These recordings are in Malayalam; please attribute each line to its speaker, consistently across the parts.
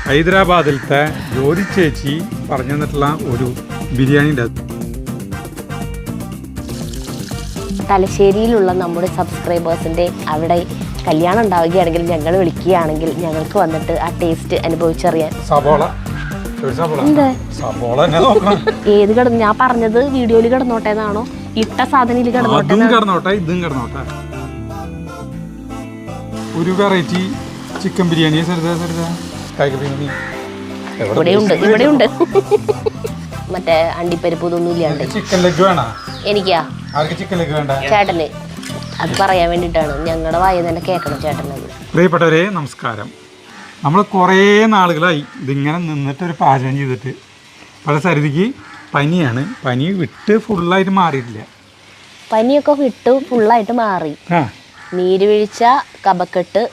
Speaker 1: ഹൈദരാബാദിലത്തെ ജ്യോതി ചേച്ചി പറഞ്ഞു തന്നിട്ടുള്ള ഒരു ബിരിയാണിൻ്റെ
Speaker 2: തലശ്ശേരിയിലുള്ള നമ്മുടെ സബ്സ്ക്രൈബേഴ്സിൻ്റെ അവിടെ കല്യാണം ഉണ്ടാവുകയാണെങ്കിൽ ഞങ്ങൾ വിളിക്കുകയാണെങ്കിൽ ഞങ്ങൾക്ക് വന്നിട്ട് ആ ടേസ്റ്റ് അനുഭവിച്ചറിയാൻ ഏത് കിടന്നു ഞാൻ പറഞ്ഞത് വീഡിയോയിൽ കിടന്നോട്ടെ എന്നാണോ ഇട്ട സാധനയിൽ
Speaker 1: കിടന്നോട്ടെ ഇതും കിടന്നോട്ടെ ഒരു വെറൈറ്റി ചിക്കൻ ബിരിയാണി
Speaker 2: ഇവിടെയുണ്ട് മറ്റേ അണ്ടിപ്പരിപ്പ് ഇതൊന്നും ഇല്ലാണ്ട്
Speaker 1: ചിക്കൻ ലെഗ് വേണോ
Speaker 2: എനിക്കാ
Speaker 1: ചിക്കൻ ലെഗ് വേണ്ട
Speaker 2: ചേട്ടന് അത് പറയാൻ വേണ്ടിയിട്ടാണ് ഞങ്ങളുടെ വായ തന്നെ കേൾക്കണം ചേട്ടനത്.
Speaker 1: പ്രിയപ്പെട്ടവരെ നമസ്കാരം. നമ്മൾ കുറേ നാളുകളായി ഇതിങ്ങനെ നിന്നിട്ടൊരു പാചകം ചെയ്തിട്ട് പല സരിതിക്ക് പനിയാണ്. പനി വിട്ട് ഫുള്ളായിട്ട് മാറിയിട്ടില്ല.
Speaker 2: പനിയൊക്കെ വിട്ട് ഫുള്ളായിട്ട് മാറി. നീര് വീഴ്ച, കഫക്കെട്ട്,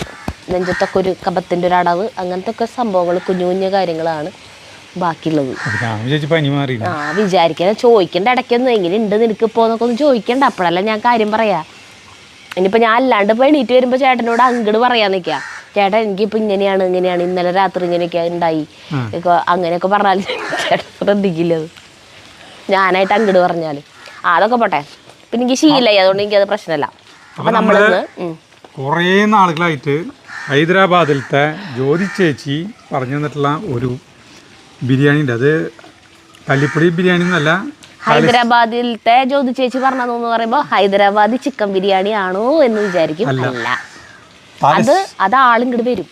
Speaker 2: നെഞ്ചത്തൊക്കെ ഒരു കഫത്തിൻ്റെ ഒരു അടവ്, അങ്ങനത്തെ ഒക്കെ സംഭവങ്ങൾ കുഞ്ഞു കുഞ്ഞു കാര്യങ്ങളാണ് ബാക്കിയുള്ളത്.
Speaker 1: പനി മാറി
Speaker 2: വിചാരിക്കാൻ ചോദിക്കേണ്ട ഇടയ്ക്കൊന്നും എങ്ങനെ ഉണ്ട് നിനക്ക് ഇപ്പോൾ എന്നൊക്കെ ഒന്ന് ചോദിക്കണ്ട. അപ്പോഴല്ല ഞാൻ കാര്യം പറയാം. ഇനിയിപ്പോൾ ഞാൻ അല്ലാണ്ട് ഇപ്പോൾ എണീറ്റ് വരുമ്പോൾ ചേട്ടനോട് അങ്ങോട്ട് പറയാൻ നിൽക്കുക, ചേട്ടൻ എനിക്കിപ്പോൾ ഇങ്ങനെയാണ് ഇന്നലെ രാത്രി ഇങ്ങനെയൊക്കെ ഉണ്ടായി അങ്ങനെയൊക്കെ പറഞ്ഞാൽ ചേട്ടൻ ശ്രദ്ധിക്കില്ലത്. ഞാനായിട്ട് അങ്ങോട്ട് പറഞ്ഞാൽ അതൊക്കെ പോട്ടെ. പിന്നെ എനിക്ക് ശീലമായി, അതുകൊണ്ട് എനിക്കത് പ്രശ്നമല്ല. അപ്പം നമ്മളിന്ന്
Speaker 1: കുറേ നാളുകളായിട്ട് ഹൈദരാബാദിലത്തെ ജ്യോതി ചേച്ചി പറഞ്ഞു തന്നിട്ടുള്ള ഒരു ബിരിയാണി ഉണ്ട്. അത് കല്ലിപ്പൊടി ബിരിയാണി എന്നല്ല,
Speaker 2: ഹൈദരാബാദിലത്തെ ജ്യോതി ചേച്ചി പറഞ്ഞതെന്ന് പറയുമ്പോൾ ഹൈദരാബാദി ചിക്കൻ ബിരിയാണി ആണോ എന്ന് വിചാരിക്കും. അല്ല, അത് ആളിങ്ങോട്ട് വരും.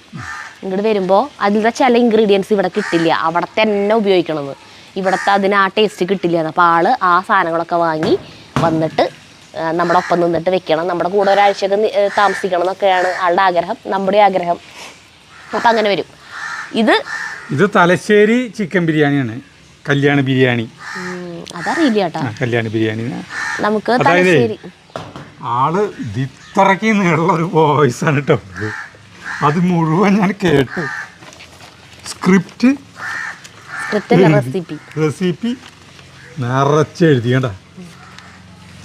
Speaker 2: ഇങ്ങോട്ട് വരുമ്പോൾ അതിലത്തെ ചില ഇൻഗ്രീഡിയൻസ് ഇവിടെ കിട്ടില്ല, അവിടെ തന്നെ ഉപയോഗിക്കണമെന്ന്. ഇവിടുത്തെ അതിന് ആ ടേസ്റ്റ് കിട്ടില്ല. അപ്പോൾ ആള് ആ സാധനങ്ങളൊക്കെ വാങ്ങി വന്നിട്ട് നമ്മുടെ ഒപ്പം നിന്നിട്ട് വെക്കണം, നമ്മുടെ കൂടെ ഒരാഴ്ചയൊക്കെ താമസിക്കണം എന്നൊക്കെയാണ് ആളുടെ ആഗ്രഹം, നമ്മുടെ ആഗ്രഹം. അപ്പം അങ്ങനെ വരും.
Speaker 1: ഇത് തലശ്ശേരി ചിക്കൻ ബിരിയാണിയാണ്, കല്യാണ ബിരിയാണി.
Speaker 2: അതറിയില്ല കേട്ടോ,
Speaker 1: കല്യാണ ബിരിയാണി.
Speaker 2: നമുക്ക് തലശ്ശേരി
Speaker 1: ആള് ഇത്രയ്ക്ക് നീളമുള്ള ഒരു വോയിസാണ് കേട്ടോ. അത് മുഴുവൻ ഞാൻ കേട്ടു. സ്ക്രിപ്റ്റ് റെസിപ്പി നിറച്ച് എഴുതി കേട്ടാ.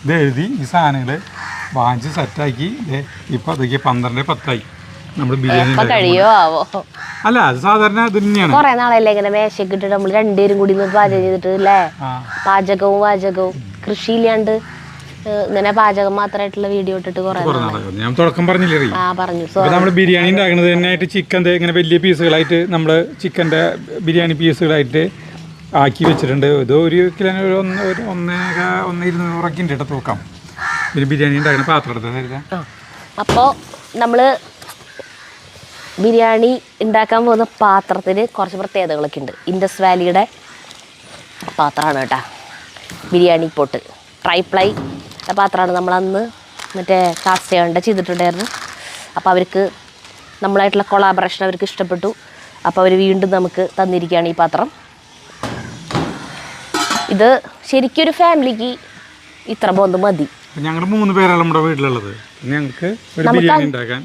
Speaker 1: ഇത് എഴുതി ഈ സാധനങ്ങൾ വാങ്ങിച്ച് സെറ്റാക്കി. ഇപ്പം അതൊക്കെ 12:10 നമ്മൾ ബിരിയാണി
Speaker 2: കഴിയോ ആവോ.
Speaker 1: അല്ല, അത് സാധാരണ ഇത് തന്നെയാണ്.
Speaker 2: കുറെ നാളല്ലേ ഇങ്ങനെ മേശയൊക്കെ ഇട്ടിട്ട് നമ്മൾ രണ്ടുപേരും കൂടി പാചകം ചെയ്തിട്ട് അല്ലേ, പാചകവും കൃഷിയില്ലാണ്ട് ഇങ്ങനെ പാചകം മാത്രമായിട്ടുള്ള വീഡിയോ ഇട്ടിട്ട് കുറെ
Speaker 1: ഞാൻ തുടക്കം പറഞ്ഞില്ലേ നമ്മൾ ബിരിയാണി ഉണ്ടാക്കുന്നത് തന്നെയായിട്ട് ചിക്കൻ ഇങ്ങനെ വലിയ പീസുകളായിട്ട് നമ്മൾ ചിക്കൻ്റെ ബിരിയാണി പീസുകളായിട്ട് ആക്കി വെച്ചിട്ടുണ്ട്. ഇത് 1 കിലോന് 1,200 ഉണ്ട് കേട്ടോ തൂക്കാം. പിന്നെ ബിരിയാണി ഉണ്ടാക്കുന്ന പാത്രം എടുത്തത്.
Speaker 2: അപ്പോൾ നമ്മൾ ബിരിയാണി ഉണ്ടാക്കാൻ പോകുന്ന പാത്രത്തിന് കുറച്ച് പ്രത്യേകതകളൊക്കെ ഉണ്ട്. ഇൻഡസ് വാലിയുടെ പാത്രമാണ് കേട്ടോ ബിരിയാണി പോട്ട്. ട്രൈപ്ലൈ പാത്രമാണ്. നമ്മളന്ന് മറ്റേ കാസ്റ്റ് ചെയ്തിട്ടുണ്ടായിരുന്നു. അപ്പോൾ അവർക്ക് നമ്മളായിട്ടുള്ള കൊളാബറേഷൻ അവർക്ക് ഇഷ്ടപ്പെട്ടു. അപ്പോൾ അവർ വീണ്ടും നമുക്ക് തന്നിരിക്കുകയാണ് ഈ പാത്രം. ഇത് ശരിക്കൊരു ഫാമിലിക്ക് ഇത്ര ബോന്ത് മതി.
Speaker 1: ഞങ്ങൾ 3 പേരാണ് നമ്മുടെ വീട്ടിലുള്ളത്. ഞങ്ങൾക്ക് ഒരു ബിരിയാണി ഉണ്ടാക്കാൻ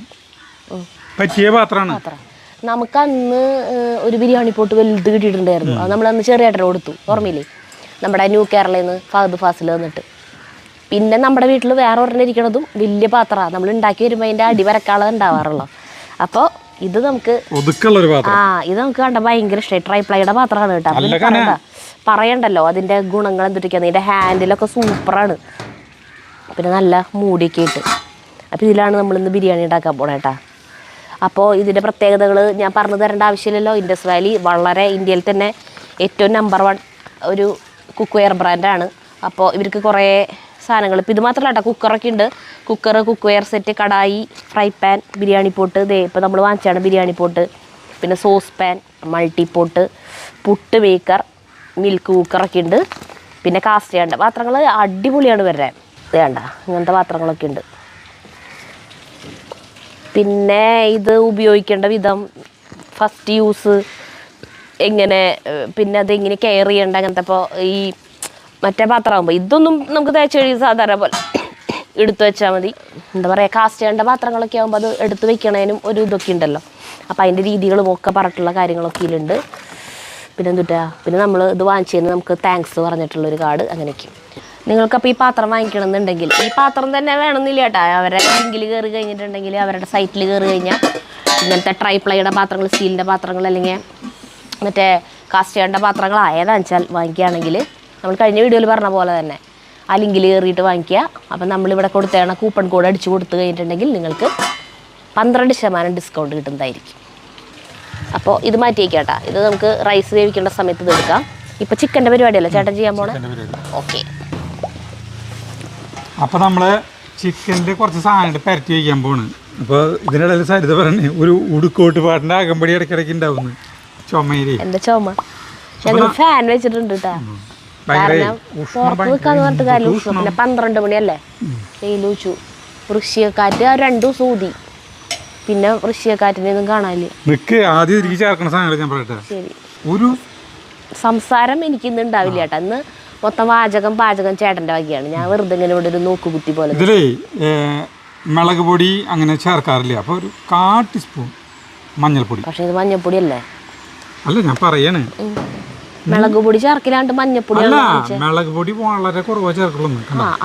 Speaker 1: പറ്റിയ പാത്രമാണ്.
Speaker 2: നമുക്ക് അന്ന് ഒരു ബിരിയാണി പോട്ട് വലുത് കിട്ടിയിട്ടുണ്ടായിരുന്നു. അത് നമ്മൾ അന്ന് ചെറിയേട്ടന് കൊടുത്തു, ഓർമ്മയില്ലേ, നമ്മുടെ ന്യൂ കേരളയിൽ നിന്ന് ഫഹദ് ഫാസിൽ വന്നിട്ട്. പിന്നെ നമ്മുടെ വീട്ടിൽ വേറെ ഒരെണ്ണം ഇരിക്കണതും വലിയ പാത്രമാണ്. നമ്മൾ ഉണ്ടാക്കി വരുമ്പോൾ അതിൻ്റെ അടിവരക്കാളത് ഉണ്ടാവാറുള്ളൂ. അപ്പോൾ ഇത് നമുക്ക് ഇത് നമുക്ക് കണ്ട ഭയങ്കര ഇഷ്ടമായി. ട്രൈപ്ലൈയുടെ പാത്രമാണ് കേട്ടോ. പറയണ്ടല്ലോ അതിൻ്റെ ഗുണങ്ങൾ എന്തൊക്കെയാണ്. ഇതിൻ്റെ ഹാൻഡിലൊക്കെ സൂപ്പറാണ്. പിന്നെ നല്ല മൂടിയൊക്കെ ഇട്ട്. അപ്പോൾ ഇതിലാണ് നമ്മളിന്ന് ബിരിയാണി ഉണ്ടാക്കാൻ പോണേ കേട്ടോ. അപ്പോൾ ഇതിൻ്റെ പ്രത്യേകതകൾ ഞാൻ പറഞ്ഞു തരേണ്ട ആവശ്യമില്ലല്ലോ. ഇൻഡസ് വാലി വളരെ ഇന്ത്യയിൽ തന്നെ ഏറ്റവും നമ്പർ 1 ഒരു കുക്ക് വെയർ ബ്രാൻഡാണ്. അപ്പോൾ ഇവർക്ക് കുറേ സാധനങ്ങൾ, ഇപ്പോൾ ഇത് മാത്രമല്ല കേട്ടോ, കുക്കറൊക്കെ ഉണ്ട്. Cookware set, kadai, fry pan, biryani pot. ഇപ്പോൾ നമ്മൾ വാങ്ങിച്ചാണ് ബിരിയാണി പോട്ട്. പിന്നെ saucepan, multi pot, puttu maker, milk കുക്കറൊക്കെ ഉണ്ട്. പിന്നെ കാസ്റ്റ് ചെയ്യേണ്ട പാത്രങ്ങൾ അടിപൊളിയാണ് വരാൻ. വേണ്ട ഇങ്ങനത്തെ പാത്രങ്ങളൊക്കെ ഉണ്ട്. പിന്നെ ഇത് ഉപയോഗിക്കേണ്ട വിധം, ഫസ്റ്റ് യൂസ് എങ്ങനെ, പിന്നെ അതെങ്ങനെ കെയർ ചെയ്യേണ്ട അങ്ങനത്തെ. ഇപ്പോൾ ഈ മറ്റേ പാത്രമാകുമ്പോൾ ഇതൊന്നും നമുക്ക് തേച്ച് കഴിയും സാധാരണ പോലെ എടുത്തു വെച്ചാൽ മതി. എന്താ പറയുക, കാസ്റ്റ് ചെയ്യേണ്ട പാത്രങ്ങളൊക്കെ ആകുമ്പോൾ അത് എടുത്ത് വെക്കണതിനും ഒരു ഇതൊക്കെ ഉണ്ടല്ലോ. അപ്പോൾ അതിൻ്റെ രീതികളും ഒക്കെ പറഞ്ഞിട്ടുള്ള കാര്യങ്ങളൊക്കെ ഇതിലുണ്ട്. പിന്നെ പിന്നെ നമ്മൾ ഇത് വാങ്ങിച്ചതിന് നമുക്ക് താങ്ക്സ് പറഞ്ഞിട്ടുള്ളൊരു കാർഡ്, അങ്ങനെയൊക്കെ. നിങ്ങൾക്കപ്പോൾ ഈ പാത്രം വാങ്ങിക്കണമെന്നുണ്ടെങ്കിൽ ഈ പാത്രം തന്നെ വേണമെന്നില്ല കേട്ടോ. അവരുടെ ലിങ്കിൽ കയറി കഴിഞ്ഞിട്ടുണ്ടെങ്കിൽ, അവരുടെ സൈറ്റിൽ കയറി കഴിഞ്ഞാൽ ഇങ്ങനത്തെ ട്രൈപ്ലൈയുടെ പാത്രങ്ങൾ, സ്റ്റീലിൻ്റെ പാത്രങ്ങൾ, അല്ലെങ്കിൽ മറ്റേ കാസ്റ്റ് ചെയ്യേണ്ട പാത്രങ്ങൾ ഏതാണെന്ന് വെച്ചാൽ വാങ്ങിക്കുകയാണെങ്കിൽ നമ്മൾ കഴിഞ്ഞ വീഡിയോയിൽ പറഞ്ഞ പോലെ തന്നെ ആ ലിങ്കിൽ കയറിയിട്ട് വാങ്ങിക്കുക. അപ്പം നമ്മളിവിടെ കൊടുത്തേണ കൂപ്പൺ കോഡ് അടിച്ചു കൊടുത്തു കഴിഞ്ഞിട്ടുണ്ടെങ്കിൽ നിങ്ങൾക്ക് 12% ഡിസ്കൗണ്ട് കിട്ടുന്നതായിരിക്കും. അപ്പോൾ ഇത് മാറ്റി വയ്ക്കാട്ടാ. ഇത് നമുക്ക് റൈസ് വേവിക്കേണ്ട സമയത്ത് ഇത് എടുക്കാം. ഇപ്പം ചിക്കൻ്റെ പരിപാടിയല്ലേ ചേട്ടൻ ചെയ്യാൻ പോണേ? ഓക്കെ.
Speaker 1: അപ്പോൾ നമ്മൾ ചിക്കനിൽ കുറച്ച് സാധനങ്ങൾ പരട്ടി വയ്ക്കാൻ പോണ്. അപ്പോൾ ഇതിനിടയിൽ സരിത പറഞ്ഞേ ഒരു ഉടുക്കോട്ട് പാട്ടിൻ്റെ അകമ്പടി ഇടയ്ക്കിടയ്ക്ക് ഉണ്ടാവുന്നു ചുമയിലേ.
Speaker 2: എന്താ ചുമ? ഞങ്ങൾ ഫാൻ വെച്ചിട്ടുണ്ട് കേട്ടാ. കാരണം പുറത്ത് നിൽക്കാന്ന് പറഞ്ഞിട്ട് കാര്യം ഉഷ്ണം. പിന്നെ 12 മണിയല്ലേ വെയിലൂച്ചു. വൃശ്ചികക്കാറ്റ് ആ 2 ദിവസം ഊതി. പിന്നെ വൃശ്ചികക്കാറ്റിനൊന്നും കാണാനില്ല.
Speaker 1: നിക്ക് ആദ്യം തിരികെ ചേർക്കണ സാധനങ്ങൾ ഞാൻ പറയട്ടെ.
Speaker 2: ശരി.
Speaker 1: ഒരു
Speaker 2: സംസാരം എനിക്ക് ഇന്ന് ഉണ്ടാവില്ല ചേട്ടാ. ഇന്ന് മൊത്തം പാചകം ചേട്ടൻ്റെ വകയാണ്. ഞാൻ വെറുതെ ഇങ്ങനെ ഇവിടെ ഒരു നോക്കുകുത്തി പോലെ.
Speaker 1: ഇതിലേ മുളക് പൊടി അങ്ങനെ ചേർക്കാറില്ല. അപ്പോൾ ഒരു 1/4 ടീസ്പൂൺ മഞ്ഞൾപ്പൊടി.
Speaker 2: പക്ഷെ ഇത് മഞ്ഞൾപ്പൊടി അല്ലേ?
Speaker 1: അല്ല ഞാൻ പറയണേ,
Speaker 2: മുളക് പൊടി ചേർക്കില്ലാണ്ട് മഞ്ഞൾപ്പൊടി.
Speaker 1: അല്ല മുളക് പൊടി വളരെ കുറവാ ചേർക്കുള്ളൂ.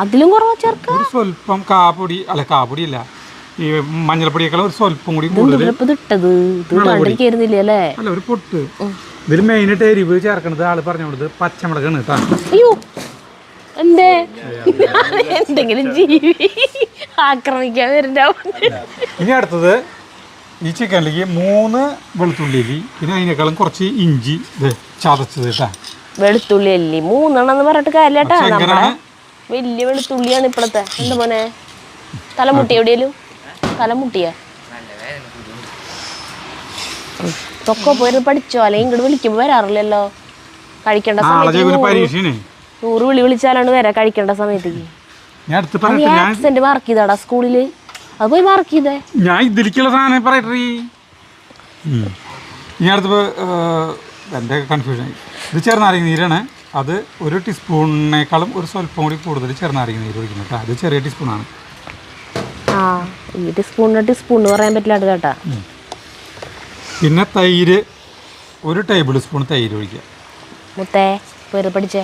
Speaker 2: അതിലും കുറവാ ചേർക്ക.
Speaker 1: ഒരു സ്വല്പം കാപ്പൊടി അല്ല കാപ്പൊടി അല്ല ഈ മഞ്ഞൾപ്പൊടിയേക്കാൾ ഒരു സ്വല്പം കൂടി കൂടുതൽ. അല്ല ഒരു പൊട്ട്. ഇതിൽ മെയിനായിട്ട് എരിവ് ചേർക്കണത് ആള് പറഞ്ഞോളത് പച്ചമുളകാണ് കേട്ടോ.
Speaker 2: അയ്യോ എന്തേ എന്തെങ്കിലും ജീവി ആക്രമിക്കാൻ വരുന്നുണ്ടാവും.
Speaker 1: ഇനി അടുത്തത് ഈ ചിക്കനിലേക്ക് 3 വെളുത്തുള്ളി, പിന്നെ അതിനേക്കാളും കുറച്ച് ഇഞ്ചി ചതച്ചത് കേട്ടാ.
Speaker 2: വെളുത്തുള്ളി അല്ലി 3 പറഞ്ഞിട്ട് കാര്യട്ടാ. നമ്മുടെ വലിയ വെളുത്തുള്ളിയാണ് ഇപ്പോഴത്തെ. എന്താ മോനെ തലമുട്ടി? എവിടെയും തലമുട്ടിയാ തൊക്കെ പോയി പഠിച്ചോ? അല്ലെങ്കിൽ ഇങ്ങോട്ട് വിളിക്കുമ്പോ വരാറില്ലല്ലോ. കഴിക്കേണ്ട സമയത്ത് 100 വിളി വിളിച്ചാലാണ് വരാ. കഴിക്കേണ്ട സമയത്തേക്ക് ആക്സിഡന്റ് മാർക്ക് ചെയ്താടാ സ്കൂളില്. അത് പോയി മാർക്ക് ചെയ്തേ.
Speaker 1: ഞാൻ ഇതിലേക്കുള്ള സാധനം പറയട്ടെ. ഇനി അടുത്ത് എൻ്റെ കൺഫ്യൂഷൻ. ഇത് ചെറുനാരങ്ങ നീരാണ്. അത് 1 ടീസ്പൂണിനേക്കാളും ഒരു സ്വല്പം കൂടി കൂടുതൽ ചെറുനാരങ്ങ നീര് ഒഴിക്കുന്നു കേട്ടോ. അത് ചെറിയ ടീസ്പൂണാണ്.
Speaker 2: ആ ഈ ടീസ്പൂൺ പറയാൻ പറ്റില്ല കേട്ടാ.
Speaker 1: പിന്നെ തൈര് 1 ടേബിൾ സ്പൂൺ തൈര് ഒഴിക്കുക.
Speaker 2: മുത്തേ പേര് പഠിച്ചേ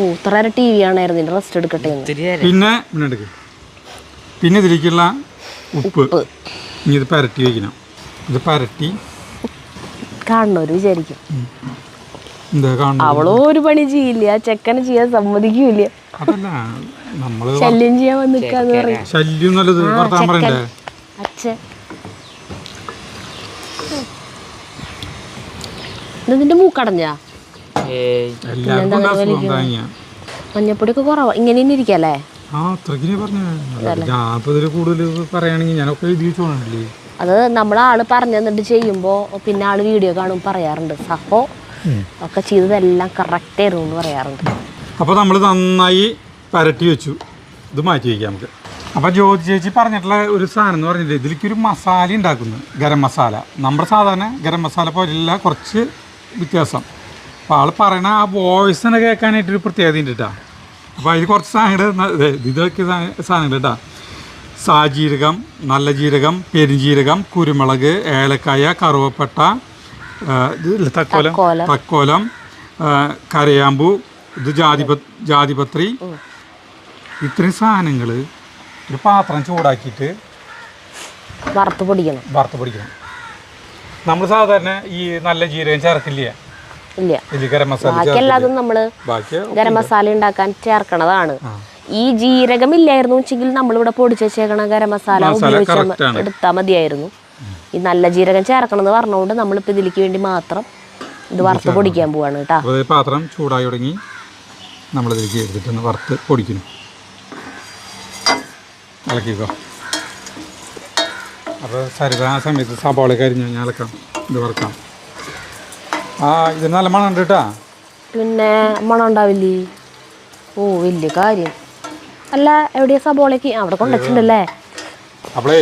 Speaker 2: ഇത്ര ടി വി ആണായിരുന്നു. റെസ്റ്റ് എടുക്കട്ടെ.
Speaker 1: പിന്നെ ഇതിലേക്കുള്ള ഉപ്പ്. ഇനി ഇത് പരട്ടി വയ്ക്കണം. ഇത് പരട്ടി
Speaker 2: കാണുന്നവര് വിചാരിക്കും
Speaker 1: എന്താ കാണുന്നത്.
Speaker 2: അവളോ ഒരു പണി ചെയ്യില്ല. ചെക്കനെ ചെയ്യാൻ സമ്മതിക്കൂല.
Speaker 1: അതല്ല നമ്മള്
Speaker 2: ശല്യം ചെയ്യാൻ വന്നിക്കാന്ന് പറയും.
Speaker 1: ശല്യം നല്ലത് വർത്താൻ പറയണ്ടേ
Speaker 2: അച്ഛൻ. ഇതിന്റെ മൂക്കടഞ്ഞാ മഞ്ഞപ്പൊടി ഒക്കെ കുറവാ. ഇങ്ങനെ തന്നെ ഇരിക്കല്ലേ? അത് നമ്മളാള് പറഞ്ഞു തന്നിട്ട് ചെയ്യുമ്പോ പിന്നെ ആള് വീഡിയോ കാണും പറയാറുണ്ട് സഹോ ഒക്കെ ചെയ്തതെല്ലാം കറക്റ്റ് ആയിരുന്നു എന്ന് പറയാറുണ്ട്.
Speaker 1: അപ്പോൾ നമ്മൾ നന്നായി പരട്ടി വെച്ചു. ഇത് മാറ്റി വയ്ക്കാം നമുക്ക്. അപ്പോൾ ജ്യോതി ചേച്ചി പറഞ്ഞിട്ടുള്ള ഒരു സാധനം എന്ന് പറഞ്ഞിട്ട് ഇതിലേക്കൊരു മസാല ഉണ്ടാക്കുന്നു. ഗരം മസാല. നമ്മുടെ സാധാരണ ഗരം മസാല പോലെയുള്ള കുറച്ച് വ്യത്യാസം. അപ്പോൾ ആൾ പറയണ ആ വോയിസ് തന്നെ കേൾക്കാനായിട്ടൊരു പ്രത്യേകത ഉണ്ട് കേട്ടോ. അപ്പോൾ അതിൽ കുറച്ച് സാധനങ്ങൾ ഇതൊക്കെ സാധനങ്ങൾ കേട്ടോ. സാജീരകം, നല്ല ജീരകം, പെരുംജീരകം, കുരുമുളക്, ഏലക്കായ, കറുവപ്പട്ട, തക്കോലം, കരയാമ്പു, ഇത് ജാതിപത്രി. ഇത്രയും സാധനങ്ങൾ ഒരു പാത്രം ചൂടാക്കിയിട്ട്
Speaker 2: വറുത്ത് പൊടിക്കണം.
Speaker 1: നമ്മൾ സാധാരണ ഈ നല്ല ജീരകം ചേർക്കില്ല. ഗരം മസാല
Speaker 2: ബാക്കിയെല്ലാതും നമ്മള് ഗരം മസാല ഉണ്ടാക്കാൻ ചേർക്കണതാണ്. ഈ ജീരകം ഇല്ലായിരുന്നു വെച്ചെങ്കിൽ നമ്മളിവിടെ പൊടിച്ച് വെച്ചേക്കണ ഗരം മസാല ഉപയോഗിച്ച് എടുത്താൽ മതിയായിരുന്നു. ഈ നല്ല ജീരകം ചേർക്കണം എന്ന് പറഞ്ഞുകൊണ്ട് നമ്മളിപ്പോൾ ഇതിലേക്ക് വേണ്ടി മാത്രം ഇത് വറുത്ത് പൊടിക്കാൻ പോവാണ് കേട്ടോ.
Speaker 1: പാത്രം ചൂടായി തുടങ്ങി നമ്മളിതിലേക്ക് എടുത്തിട്ട് വറുത്ത് പൊടിക്കുന്നു. ഇളക്കിക്കോ. അപ്പോൾ സരിത ആ സമയത്ത് സവാള കരിഞ്ഞ് ഞാൻ ഇളക്കാം. ഇത് വറുക്കാം. ഇത് നല്ല മണം ഉണ്ട് കേട്ടോ.
Speaker 2: പിന്നെ മണം ഉണ്ടാവില്ലേ? ഓ വലിയ കാര്യം. അല്ല എവിടെയാ സബോളയ്ക്ക്? അവിടെ കൊണ്ടുവച്ചിട്ടുണ്ടല്ലേ.
Speaker 1: അപ്പോൾ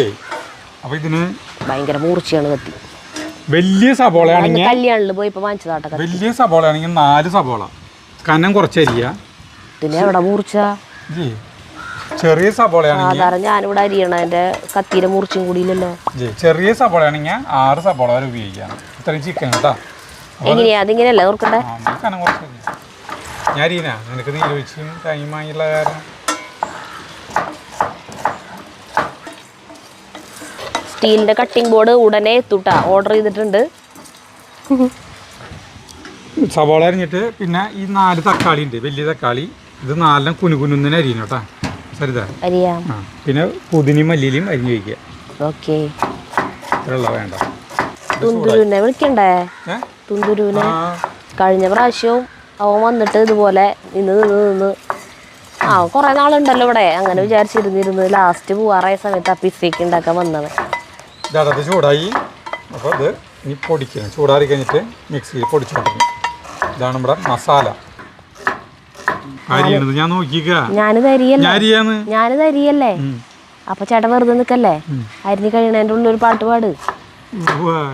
Speaker 1: ഇതിന്
Speaker 2: ഭയങ്കര മൂർച്ചയാണ് കത്തി.
Speaker 1: വലിയ സബോളയാണെങ്കിൽ
Speaker 2: കല്യാണിൽ പോയി ഇപ്പൊ വാങ്ങിച്ചതാട്ടെ.
Speaker 1: വലിയ സബോളയാണെങ്കിൽ 4 സബോള കനം കുറച്ചരിയ.
Speaker 2: ഇതിന് എവിടെ മൂർച്ച?
Speaker 1: ചെറിയ സബോളയാണെങ്കിൽ
Speaker 2: സാധാരണ ഞാനിവിടെ അരിയണതിന്റെ കത്തിയുടെ മൂർച്ചയും കൂടിയില്ലല്ലോ.
Speaker 1: ചെറിയ സബോളയാണെങ്കിൽ 6 സബോള വരെ ഉപയോഗിക്കാം. ഇത്രയും ചിക്കൻ കേട്ടോ.
Speaker 2: എങ്ങനെയാ അതിങ്ങനെയല്ലേ ഓർക്കട്ടെ?
Speaker 1: കനം കുറച്ചരി. ഞാൻ അരിയനാ നിനക്ക് നീരൊഴിച്ചും ടൈമായുള്ള കാരണം
Speaker 2: സ്റ്റീലിൻ്റെ കട്ടിംഗ് ബോർഡ് ഉടനെ എത്തൂട്ടാ, ഓർഡർ ചെയ്തിട്ടുണ്ട്.
Speaker 1: സവാള അരിഞ്ഞിട്ട് പിന്നെ ഈ 4 തക്കാളി ഉണ്ട്, വലിയ തക്കാളി. ഇത് 4 കുനുകുനുന്നിന് അരിയണം കേട്ടോ. സരിതാ
Speaker 2: അറിയാം.
Speaker 1: പിന്നെ പുതിനയും മല്ലിയിലും അരിഞ്ഞു വയ്ക്കുക.
Speaker 2: ഓക്കെ.
Speaker 1: വേണ്ട
Speaker 2: തുന്തുരുവിനെ വിളിക്കണ്ടേ? തുന്തുരുവിനെ കഴിഞ്ഞ പ്രാവശ്യവും അവൻ വന്നിട്ട് ഇതുപോലെ നിന്ന് കുറേ നാളുണ്ടല്ലോ ഇവിടെ, അങ്ങനെ വിചാരിച്ചിരുന്നിരുന്നു. ലാസ്റ്റ് പോവാറായ സമയത്ത് ആ പിസ്സയ്ക്ക് ഉണ്ടാക്കാൻ വന്നത്.
Speaker 1: ഇതത് ചൂടായി. അപ്പോൾ ഇത് ഇനി പൊടിക്കണം. ചൂടാറി കഴിഞ്ഞിട്ട് മിക്സിയിൽ പൊടിച്ചോണ്ടിരിക്കും. ഇതാണ് നമ്മുടെ മസാല അരിയണത്. ഞാൻ നോക്കിക്ക,
Speaker 2: ഞാനിത് അരിയല്ലേ. അപ്പൊ ചേട്ടൻ വെറുതെ നിൽക്കല്ലേ, അരിഞ്ഞ് കഴിയണതിൻ്റെ ഉള്ളിൽ ഒരു പാട്ട് പാട്.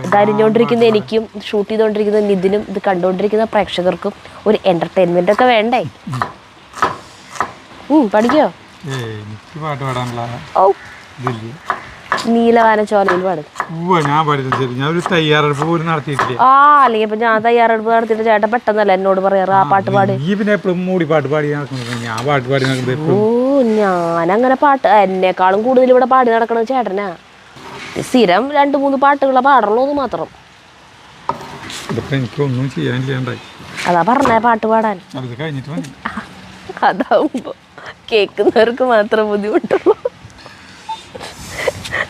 Speaker 2: ഇത് അരിഞ്ഞുകൊണ്ടിരിക്കുന്ന എനിക്കും ഷൂട്ട് ചെയ്തുകൊണ്ടിരിക്കുന്ന നിതിനും ഇത് കണ്ടുകൊണ്ടിരിക്കുന്ന പ്രേക്ഷകർക്കും ഒരു എന്റർടൈൻമെന്റ് ഒക്കെ വേണ്ടേ? പഠിക്കോ?
Speaker 1: എനിക്ക് പാട്ട് പാടാനുള്ള
Speaker 2: നീലവാന ചോലയിൽ പാട്.
Speaker 1: ഞാൻ ഒരു തയ്യാറെടുപ്പ് പോലും നടത്തിയിട്ടില്ല.
Speaker 2: അല്ലെങ്കിൽ ഇപ്പൊ ഞാൻ തയ്യാറെടുപ്പ് നടത്തിയിട്ട് ചേട്ടൻ പെട്ടെന്നല്ല എന്നോട് പറയാറ് ആ പാട്ട് പാട്.
Speaker 1: മൂടി പാട്ട് പാടി ഞാൻ പാട്ട് പാടി നടക്കുന്നത്.
Speaker 2: ഞാനങ്ങനെ പാട്ട് എന്നെക്കാളും കൂടുതൽ ഇവിടെ പാടി നടക്കണത് ചേട്ടനാ. സ്ഥിരം 2-3 പാട്ടുകളെ പാടുള്ളൂ മാത്രം.
Speaker 1: എനിക്കൊന്നും ചെയ്യാനില്ല.
Speaker 2: അതാ പറഞ്ഞേ പാട്ട് പാടാൻ. അതാവുമ്പോ കേൾക്കുന്നവർക്ക് മാത്രം ബുദ്ധിമുട്ടുള്ളൂ.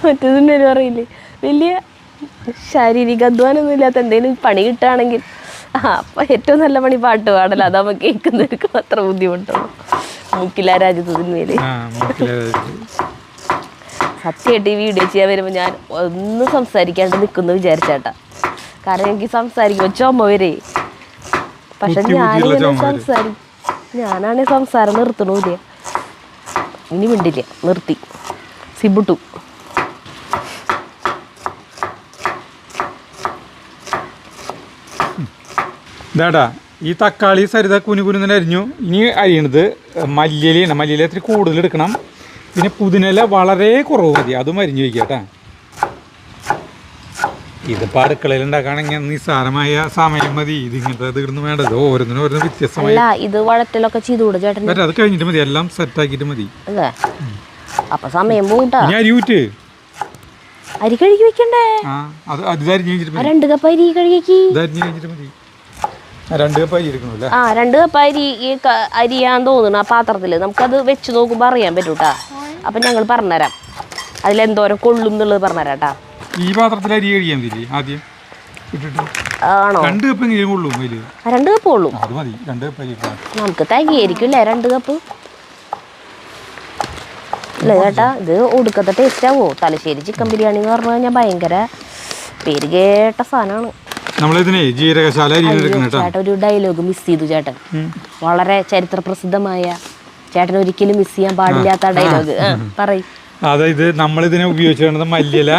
Speaker 2: മറ്റേതിൻ്റെ പറയില്ലേ, വലിയ ശാരീരിക അധ്വാനമൊന്നും ഇല്ലാത്ത എന്തെങ്കിലും പണി കിട്ടുകയാണെങ്കിൽ അപ്പം ഏറ്റവും നല്ല പണി പാട്ട് പാടല. അതാവുമ്പോ കേൾക്കുന്നവർക്ക് മാത്രം ബുദ്ധിമുട്ടുള്ളൂ. മൂക്കില രാജ്യത്തിന്മേല് സത്യമായിട്ട് ഈ വീഡിയോ ചെയ്യാൻ വരുമ്പോൾ ഞാൻ ഒന്നും സംസാരിക്കാണ്ട് നിൽക്കുന്നു വിചാരിച്ചേട്ടാ. കാരണം എനിക്ക് സംസാരിക്കുമ്പോൾ ചുമ വരെ. പക്ഷെ ഞാനാണെങ്കിൽ സംസാരം നിർത്തണില്ല. ഇനി മിണ്ടില്ല, നിർത്തി. സിബുട്ടു
Speaker 1: ഇതാടാ ഈ തക്കാളി സരിത കുനുകുനുന്ന് അരിഞ്ഞു. ഇനി അരിയണത് മല്ലിയിലാണ്. മല്ലിയില ഇത്തിരി കൂടുതൽ എടുക്കണം. പിന്നെ പുതിനയില വളരെ കുറവ് മതി, അതും അരിഞ്ഞു വയ്ക്കുക കേട്ടാ. ഇതിപ്പോൾ അടുക്കളയിൽ ഉണ്ടാക്കുകയാണെങ്കിൽ നിസ്സാരമായ സമയം മതി. ഇതിങ്ങനത്തെ ഇടുന്നു വേണ്ടത് ഓരോന്നിനും ഓരോ വ്യത്യസ്തമായി.
Speaker 2: ഇത് വഴറ്റലൊക്കെ ചെയ്തുകൂടെ ചേട്ടൻ?
Speaker 1: അത് കഴിഞ്ഞിട്ട് മതി, എല്ലാം സെറ്റ് ആക്കിയിട്ട് മതി.
Speaker 2: അപ്പൊ സമയം പോട്ടാ.
Speaker 1: അരി ഊറ്റ്,
Speaker 2: അരി കഴുകി വെക്കണ്ടേ?
Speaker 1: അത് അരിഞ്ഞ് കഴിഞ്ഞിട്ട്
Speaker 2: 2 കപ്പ് അരി കഴുകി
Speaker 1: അരിഞ്ഞ് കഴിഞ്ഞിട്ട് മതി. 2 കപ്പ് അരി എടുക്കണല്ലേ?
Speaker 2: 2 കപ്പ് അരിയാന്ന് തോന്നുന്നു ആ പാത്രത്തില്. നമുക്കത് വെച്ച് നോക്കുമ്പോ അറിയാൻ പറ്റൂട്ടാ. അപ്പൊ ഞങ്ങൾ പറഞ്ഞുതരാം അതിലെന്തോരം കൊള്ളും എന്നുള്ളത് പറഞ്ഞുതരാട്ടാ.
Speaker 1: ഈ പാത്രത്തിൽ അരി കഴിയാൻ പറ്റില്ലേ ആദ്യം ഇട്ടിട്ട്?
Speaker 2: ആണോ?
Speaker 1: 2 കപ്പ് എങ്കിലും കൊള്ളും.
Speaker 2: 2 കപ്പ് കൊള്ളും.
Speaker 1: അത് മതി. 2 കപ്പ് അരി
Speaker 2: നമുക്ക് തികയായിരിക്കില്ലേ 2 കപ്പ്? അല്ലേ ചേട്ടാ? ഇത് ഒടുക്കത്തെ ടേസ്റ്റ് ആവോ? തലശ്ശേരി ചിക്കൻ ബിരിയാണി എന്ന് പറഞ്ഞു കഴിഞ്ഞാൽ ഭയങ്കര പേര് കേട്ട സാധനമാണ്. ചേട്ടൻ ഒരു ഡയലോഗ് മിസ് ചെയ്തു ചേട്ടൻ. വളരെ ചരിത്ര പ്രസിദ്ധമായ, ചേട്ടൻ ഒരിക്കലും മിസ് ചെയ്യാൻ പാടില്ലാത്ത ഡയലോഗ് പറയും.
Speaker 1: അതായത് നമ്മളിതിനെ ഉപയോഗിച്ചിരുന്നത് മല്ലിയില,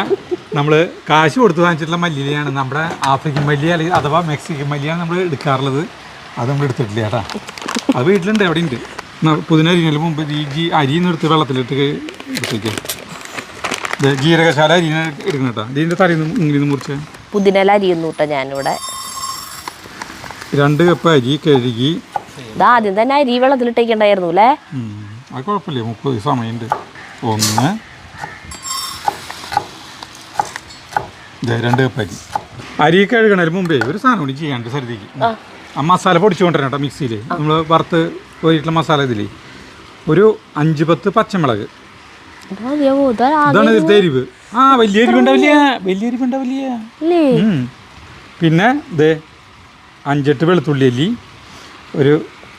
Speaker 1: നമ്മൾ കാശ് കൊടുത്ത് വാങ്ങിച്ചിട്ടുള്ള മല്ലിയിലയാണ്. നമ്മുടെ ആഫ്രിക്കൻ മല്ലി അല്ലെങ്കിൽ അഥവാ മെക്സിക്കൻ മല്ലിയാണ് നമ്മൾ എടുക്കാറുള്ളത്. അത് നമ്മൾ എടുത്തിട്ടില്ല ചേട്ടാ. അത് വീട്ടിലുണ്ട്, എവിടെ ഉണ്ട്. പുതിന അരിഞ്ഞതിന് മുമ്പ് ഈ അരിന്ന് എടുത്ത് വെള്ളത്തിലിട്ട് എടുത്തേക്ക്. ജീരകശാല അരിഞ്ഞ എടുക്കണം കേട്ടോ. ഇതിൻ്റെ തലേന്ന് ഇങ്ങനെ മുറിച്ച്
Speaker 2: പുതിനല അരിയുന്നു കേട്ടോ ഞാനിവിടെ.
Speaker 1: 2 കപ്പ് അരി കഴുകി
Speaker 2: ആദ്യം തന്നെ അരി വെള്ളത്തിലിട്ടേക്കണ്ടായിരുന്നു അല്ലേ?
Speaker 1: അത് കുഴപ്പമില്ല, 30 സമയമുണ്ട്. 1 2 കപ്പ് അരി കഴുകണതിന് മുമ്പേ ഒരു സാധനം കൂടി ചെയ്യാണ്ട് സരിതയ്ക്ക്. ആ മസാല പൊടിച്ചുകൊണ്ടിരണം കേട്ടോ. മിക്സിയിൽ നമ്മൾ വറുത്ത് പോയിട്ടുള്ള മസാല ഇതിൽ ഒരു 5-10 പച്ചമുളക്. ഇതാണ് ഇതിൻ്റെ എരിവ്. വലിയ എരിവുണ്ടാവില്ല. പിന്നെ ഇതേ 5-8 വെളുത്തുള്ളി അല്ലി, ഒരു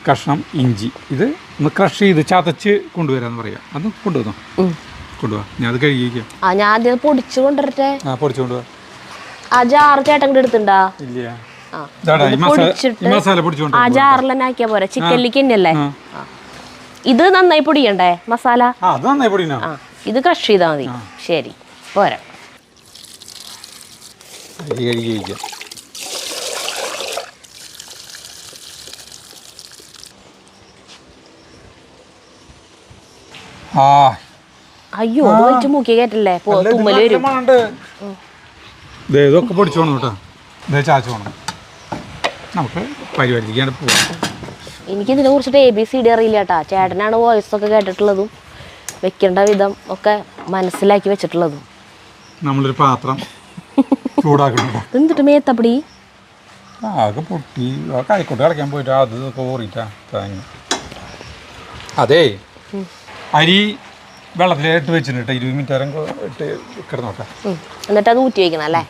Speaker 1: കഷ്ണം ഇഞ്ചി. ഇത് ഒന്ന് ക്രഷ് ചെയ്ത് ചതച്ച് കൊണ്ടുവരാന്ന് പറയാം. അത് കൊണ്ടുപോവാ. ഞാൻ അത് കഴുകിക്കാം.
Speaker 2: ഞാൻ പൊടിച്ചു കൊണ്ടുവരട്ടെ.
Speaker 1: പൊടിച്ചു കൊണ്ടുപോവാ.
Speaker 2: ആ ജാറ് ചേട്ടൻ എടുത്തുണ്ടാ?
Speaker 1: ഇല്ല. മസാല പൊടിച്ചോണ്ട്
Speaker 2: ആ ജാറിൽ തന്നെ ആക്കിയാ പോരെ. ചിക്കനിലേക്ക് തന്നെയല്ലേ? ഇത് നന്നായി പൊടിയണ്ടേ മസാല?
Speaker 1: അത് നന്നായി പൊടിയാ.
Speaker 2: ഇത് ക്രഷ് ചെയ്താൽ മതി. ശരി, പോരാ. അയ്യോ ഒഴിച്ച് മൂക്കി കയറ്റല്ലേ, തുമ്മല് വരും.
Speaker 1: ഇതൊക്കെ പൊടിച്ചോണം കേട്ടോ. ചാച്ചോണം. നമുക്ക് പരിപാടിക്കാണ്ട് പോവാം.
Speaker 2: എനിക്കിതിനെ കുറിച്ചിട്ട് ABCD അറിയില്ല കേട്ടാ. ചേട്ടനാണ് വോയിസ് ഒക്കെ കേട്ടിട്ടുള്ളതും വെക്കേണ്ട വിധം ഒക്കെ മനസ്സിലാക്കി വെച്ചിട്ടുള്ളതും.
Speaker 1: നമ്മളൊരു പാത്രം ചൂടാക്കുന്നുണ്ട്.
Speaker 2: എന്നിട്ട് മേത്തപ്പടി
Speaker 1: ആകെ പൊട്ടി കൈക്കോട്ട് കളിക്കാൻ പോയിട്ട് അത് ഇതൊക്കെ ഓറിയിട്ടാ തേങ്ങ. അതേ അരി വെള്ളത്തിലിട്ട് വെച്ചിട്ടുണ്ട് 20 മിനിറ്റ് നേരം ഇട്ട് കിടന്നോട്ടെ.
Speaker 2: എന്നിട്ട് അത് ഊറ്റി വയ്ക്കണം അല്ലേ?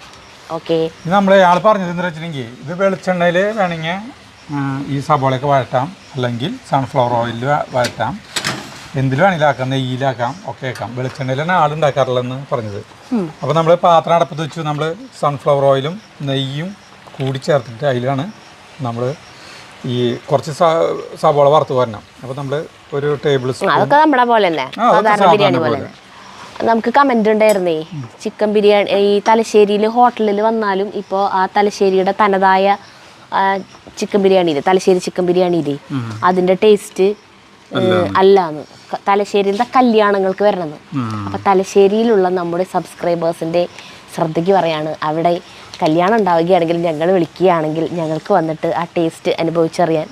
Speaker 2: ഓക്കെ.
Speaker 1: ഇത് നമ്മൾ ആൾ പറഞ്ഞത് എന്താ വെച്ചിട്ടുണ്ടെങ്കിൽ ഇത് വെളിച്ചെണ്ണയിൽ വേണമെങ്കിൽ ഈ സബോളയൊക്കെ വഴറ്റാം, അല്ലെങ്കിൽ സൺഫ്ലവർ ഓയിലിൽ വഴറ്റാം, എന്തിലും വേണമെങ്കിലും ആക്കാം, നെയ്യിലാക്കാം, ഒക്കെ ആക്കാം. വെളിച്ചെണ്ണയിലാണ് ആളുണ്ടാക്കാറുള്ളതെന്ന് പറഞ്ഞത്. അപ്പോൾ നമ്മൾ പാത്രം അടപ്പത്ത് വെച്ചു, നമ്മൾ സൺഫ്ലവർ ഓയിലും നെയ്യും കൂടി ചേർത്തിട്ട് അതിലാണ് നമ്മൾ ഈ കുറച്ച് സബോള വറുത്ത് വരണം. അപ്പോൾ നമ്മൾ ഒരു ടേബിൾ സ്പൂൺ,
Speaker 2: അതൊക്കെ നമ്മുടെ പോലെ തന്നെ, സാധാരണ ബിരിയാണി പോലെ തന്നെ. നമുക്ക് കമന്റ് ഉണ്ടായിരുന്നേ, ചിക്കൻ ബിരിയാണി ഈ തലശ്ശേരിയിൽ ഹോട്ടലിൽ വന്നാലും ഇപ്പോൾ ആ തലശ്ശേരിയുടെ തനതായ ചിക്കൻ ബിരിയാണിയില്ലേ, തലശ്ശേരി ചിക്കൻ ബിരിയാണിയില്ലേ, അതിൻ്റെ ടേസ്റ്റ് അല്ലാന്ന്. തലശ്ശേരിയിലത്തെ കല്യാണങ്ങൾക്ക് വരണമെന്ന്. അപ്പം തലശ്ശേരിയിലുള്ള നമ്മുടെ സബ്സ്ക്രൈബേഴ്സിൻ്റെ ശ്രദ്ധയ്ക്ക് പറയാണ്, അവിടെ കല്യാണം ഉണ്ടാവുകയാണെങ്കിൽ ഞങ്ങൾ വിളിക്കുകയാണെങ്കിൽ ഞങ്ങൾക്ക് വന്നിട്ട് ആ ടേസ്റ്റ് അനുഭവിച്ചറിയാൻ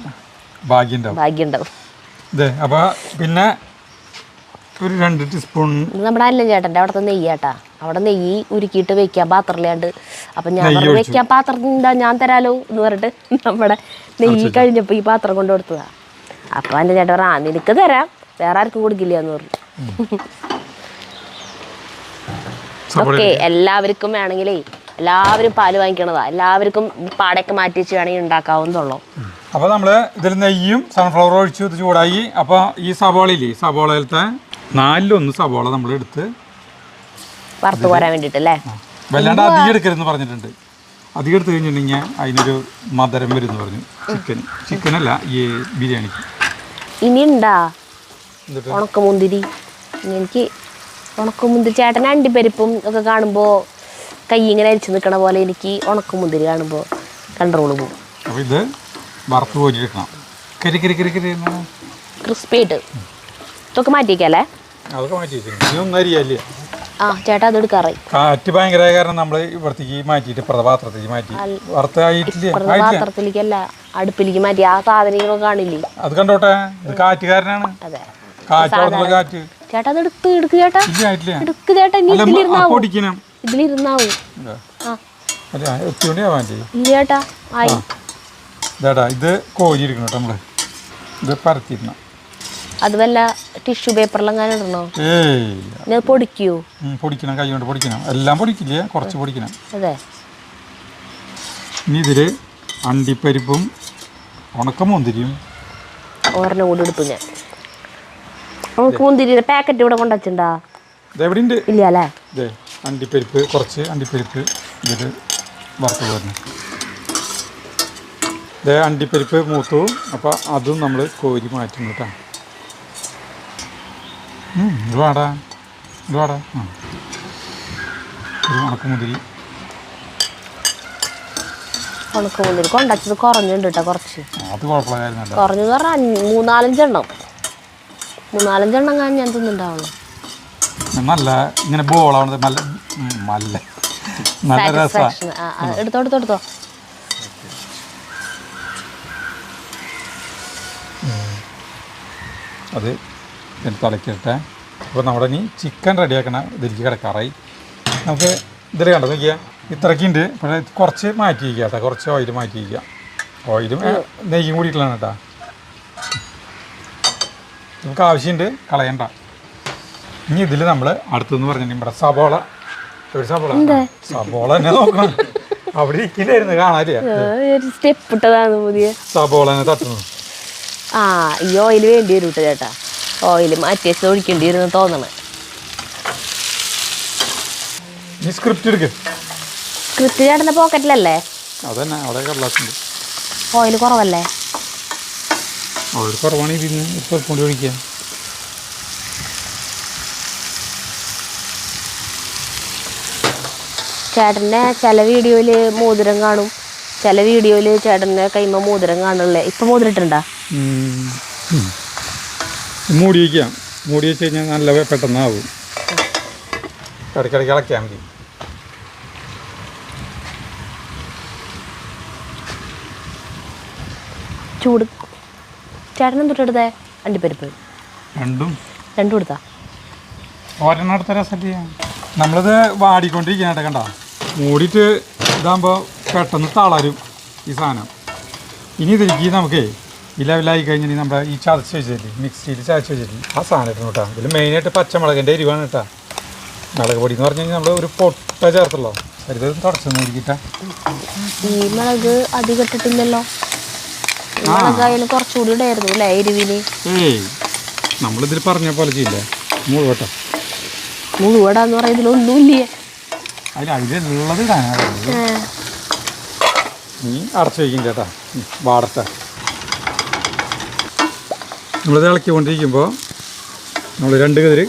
Speaker 2: ഭാഗ്യമുണ്ടാവും.
Speaker 1: അപ്പോൾ പിന്നെ ഒരു 2 ടീസ്പൂൺ
Speaker 2: നമ്മുടെ അല്ലൻ ചേട്ടൻ്റെ അവിടുത്തെ നെയ്യാട്ടാ. അവിടെ നെയ്യ് ഉരുക്കിയിട്ട് വെക്കാം പാത്രമില്ലാണ്ട്. അപ്പം ഞാൻ പറഞ്ഞു വെക്കാൻ പാത്രം എന്താ ഞാൻ തരാലോ എന്ന് പറഞ്ഞിട്ട് നമ്മുടെ നെയ്യ് കഴിഞ്ഞപ്പോൾ ഈ പാത്രം കൊണ്ട് കൊടുത്തതാ. അപ്പം എൻ്റെ ചേട്ടൻ പറഞ്ഞു നിനക്ക് തരാം, വേറെ ആർക്കും കൊടുക്കില്ല എന്ന് പറഞ്ഞു. ഓക്കെ, എല്ലാവർക്കും വേണമെങ്കിലേ എല്ലാവരും പാല് വാങ്ങിക്കണതാ, എല്ലാവർക്കും പാടൊക്കെ മാറ്റി വെച്ച് വേണമെങ്കിൽ ഉണ്ടാക്കാവുന്നതുള്ളൂ.
Speaker 1: അപ്പോൾ നമ്മൾ ഇതിൽ നെയ്യും സൺഫ്ലവർ ഒഴിച്ചു, ഇത് ചൂടായി. അപ്പോൾ ഈ സബോളയില്ലേ, സബോളയിലത്തെ 4/1 സബോള നമ്മൾ എടുത്ത്
Speaker 2: വറുത്ത് പോരാൻ വേണ്ടിയിട്ടല്ലേ.
Speaker 1: വല്ലാണ്ട് അധികം എടുക്കരുതെന്ന് പറഞ്ഞിട്ടുണ്ട്. അധികം എടുത്ത് കഴിഞ്ഞിട്ടുണ്ടെങ്കിൽ അതിനൊരു മധുരം വരും എന്ന് പറഞ്ഞു. ചിക്കനല്ല ഈ ബിരിയാണിക്ക്.
Speaker 2: ഇനി ഉണ്ടാ ഉണക്കമുന്തിരി? എനിക്ക് ഉണക്കമുന്തിരി ചേട്ടൻ അണ്ടിപ്പരിപ്പും ഒക്കെ കാണുമ്പോൾ കൈ ഇങ്ങനെ അരിച്ച് നിൽക്കണ പോലെ എനിക്ക് ഉണക്കമുന്തിരി കാണുമ്പോൾ കൺട്രോൾ പോകും.
Speaker 1: അപ്പോൾ ഇത് വറുത്ത് പോരിക്കണം,
Speaker 2: ക്രിസ്പി ആയിട്ട്. ഇതൊക്കെ മാറ്റിയേക്കല്ലേ?
Speaker 1: അതൊക്കെ മാറ്റി ഒന്നും അരിയല്ലേ.
Speaker 2: ആ ചേട്ടാ അത് എടുക്കാറായി.
Speaker 1: കാറ്റ് ഭയങ്കരമായ കാരണം നമ്മൾ ഇവിടത്തേക്ക് മാറ്റിയിട്ട് പാത്രത്തേക്ക് മാറ്റി.
Speaker 2: പാത്രത്തിലേക്കല്ല, അടുപ്പിലേക്ക് മാറ്റി. ആ സാധനങ്ങളൊക്കെ കാണില്ലേ,
Speaker 1: അത് കണ്ടോട്ടെ. ഇത് കാറ്റുകാരനാണ്.
Speaker 2: അതെ,
Speaker 1: കാറ്റ്.
Speaker 2: ചേട്ടാ അത് എടുക്ക് ചേട്ടാ, എടുക്ക് ചേട്ടാ. ഇനി ഇതിലിരുന്നാവും, ഇതിലിരുന്നാവും. ചേട്ടാ ആയി.
Speaker 1: ഇതാടാ ഇത് കോരിയിരിക്കണം കേട്ടോ. നമ്മള് ഇത് പരത്തിരുന്ന
Speaker 2: അത് വല്ല ടിഷ്യൂ പേപ്പറിലെങ്ങാനും ഇടണോ? പൊടിക്കോ?
Speaker 1: പൊടിക്കണം, കൈ കൊണ്ട് പൊടിക്കണം. എല്ലാം പൊടിക്കില്ലേ, കുറച്ച് പൊടിക്കണം.
Speaker 2: അതെ.
Speaker 1: ഇനി ഇതില് അണ്ടിപ്പരിപ്പും ഉണക്കമുന്തിരിയും
Speaker 2: ഒരെണ്ണം കൂടി എടുത്തു ഞാൻ. ഉണക്കമുന്തിരിയുടെ പാക്കറ്റ് ഇവിടെ കൊണ്ടുവച്ചിട്ടുണ്ടാ?
Speaker 1: ഇതെവിടെ ഉണ്ട്?
Speaker 2: ഇല്ല അല്ലേ.
Speaker 1: അണ്ടിപ്പരിപ്പ്, കുറച്ച് അണ്ടിപ്പരിപ്പ് ഇതിൽ വറുത്ത് പോരണം. അണ്ടിപ്പരിപ്പ് മൂത്തു. അപ്പോൾ അതും നമ്മൾ കോരി മാറ്റും കേട്ടോ. ഒരുപാടാ ഒരു ഉണക്കമുന്തിരി
Speaker 2: കൊണ്ടച്ചത് കുറഞ്ഞുണ്ട് കേട്ടോ, കുറച്ച്.
Speaker 1: അത് കുഴപ്പമുള്ള കാര്യം.
Speaker 2: കുറഞ്ഞെന്ന് പറഞ്ഞാൽ 3-4 എണ്ണം ഞാൻ തിന്നുണ്ടാവുള്ളൂ.
Speaker 1: നല്ല ഇങ്ങനെ ബോളാവുന്നത് നല്ല രസമാണ്.
Speaker 2: എടുത്തോ.
Speaker 1: അത് തിളക്കിട്ടെ. അപ്പോൾ നമ്മുടെ ഇനി ചിക്കൻ റെഡിയാക്കണം. ഇതിലേക്ക് കിടക്കാറായി. നമുക്ക് ഇതിൽ കണ്ടോ നോക്കിയാൽ ഇത്രയ്ക്കുണ്ട്. പക്ഷേ കുറച്ച് മാറ്റി വയ്ക്കുക കേട്ടോ, കുറച്ച് ഓയിൽ മാറ്റി വയ്ക്കുക. ഓയിലും നെയ്യും കൂടിയിട്ടുള്ളതാണ് കേട്ടോ. നമുക്ക് ആവശ്യമുണ്ട്, കളയണ്ട. ഇനി ഇതിൽ നമ്മൾ അടുത്തെന്ന് പറഞ്ഞിട്ടുണ്ടെങ്കിൽ ഇവിടെ സബോള തന്നെ നോക്കണം. അവിടെ ഇരിക്കില്ലായിരുന്നു, കാണാനില്ല. സബോള തന്നെ തട്ടുന്നു.
Speaker 2: ആ ഈ ഓയിൽ വേണ്ടി വരും കേട്ടോ ചേട്ടാ. ഓയിൽ മാറ്റി വെച്ച് ഒഴിക്കേണ്ടി വരുമെന്ന് തോന്നണം.
Speaker 1: സ്ക്രിപ്റ്റ്
Speaker 2: ചേട്ടൻ്റെ പോക്കറ്റിലല്ലേ?
Speaker 1: അതന്നെ, അവിടെ കടലാസുണ്ട്.
Speaker 2: ഓയിൽ കുറവല്ലേ?
Speaker 1: ഓയിൽ കുറവാണെങ്കിൽ പിന്നെ സ്വല്പം കൂടി ഒഴിക്കുക.
Speaker 2: ചേട്ടൻ്റെ ചില വീഡിയോയിൽ മോതിരം കാണും, ചില വീഡിയോയിൽ ചേട്ടൻ്റെ കൈമ മോതിരം കാണുള്ളേ. ഇപ്പം മോതിരിട്ടുണ്ടാ?
Speaker 1: മൂടി വയ്ക്കാം. മൂടി വെച്ച് കഴിഞ്ഞാൽ നല്ല പെട്ടെന്നാവും. ഇടയ്ക്കിടയ്ക്ക് ഇളക്കിയാൽ മതി.
Speaker 2: ചൂട് ചേട്ടൻ എന്തൊട്ടെടുത്തേ? അണ്ടിപ്പരിപ്പ് രണ്ടും എടുത്താ?
Speaker 1: ഒരെണ്ണം എടുത്ത രസം നമ്മളിത് വാടിക്കൊണ്ടിരിക്കാനായിട്ട് കണ്ട മൂടിയിട്ട് ഇതാകുമ്പോൾ പെട്ടെന്ന് തളരും ഈ സാധനം. ഇനി ഇതിലേക്ക് നമുക്ക് ഈ ലെവലായി കഴിഞ്ഞാൽ നമ്മുടെ ഈ ചതച്ച് വെച്ചിട്ട് മിക്സിയിൽ ചതച്ച് വെച്ചിട്ട് ആ സാധനം ഇട്ടു കേട്ടോ. ഇതിൽ മെയിനായിട്ട് പച്ചമുളകിൻ്റെ എരിവാണ് കേട്ടോ. മുളക് പൊടി എന്ന് പറഞ്ഞു കഴിഞ്ഞാൽ നമ്മൾ ഒരു പൊട്ട ചേർത്തുള്ളൂ. ഇത് തുടച്ചു നോക്കിട്ടാ.
Speaker 2: ഈ മുളക് അധികം ഇട്ടിട്ടില്ലല്ലോ. മുളകായാലും കുറച്ചുകൂടി ഇടായിരുന്നു അല്ലേ എരിവിന്?
Speaker 1: ഏയ് നമ്മളിതിൽ പറഞ്ഞ പോലെ ചെയ്യില്ലേ മുഴുവട്ടോ.
Speaker 2: മുഴുവടാന്ന് പറയുന്നതിലൊന്നുമില്ലേ?
Speaker 1: അതിലുള്ളത് ഇടാനാണ്. നീ അടച്ചു വയ്ക്കും ചേട്ടാ, വാടട്ടെ. നമ്മളിത് ഇളക്കിക്കൊണ്ടിരിക്കുമ്പോൾ നമ്മൾ 2 കതിര്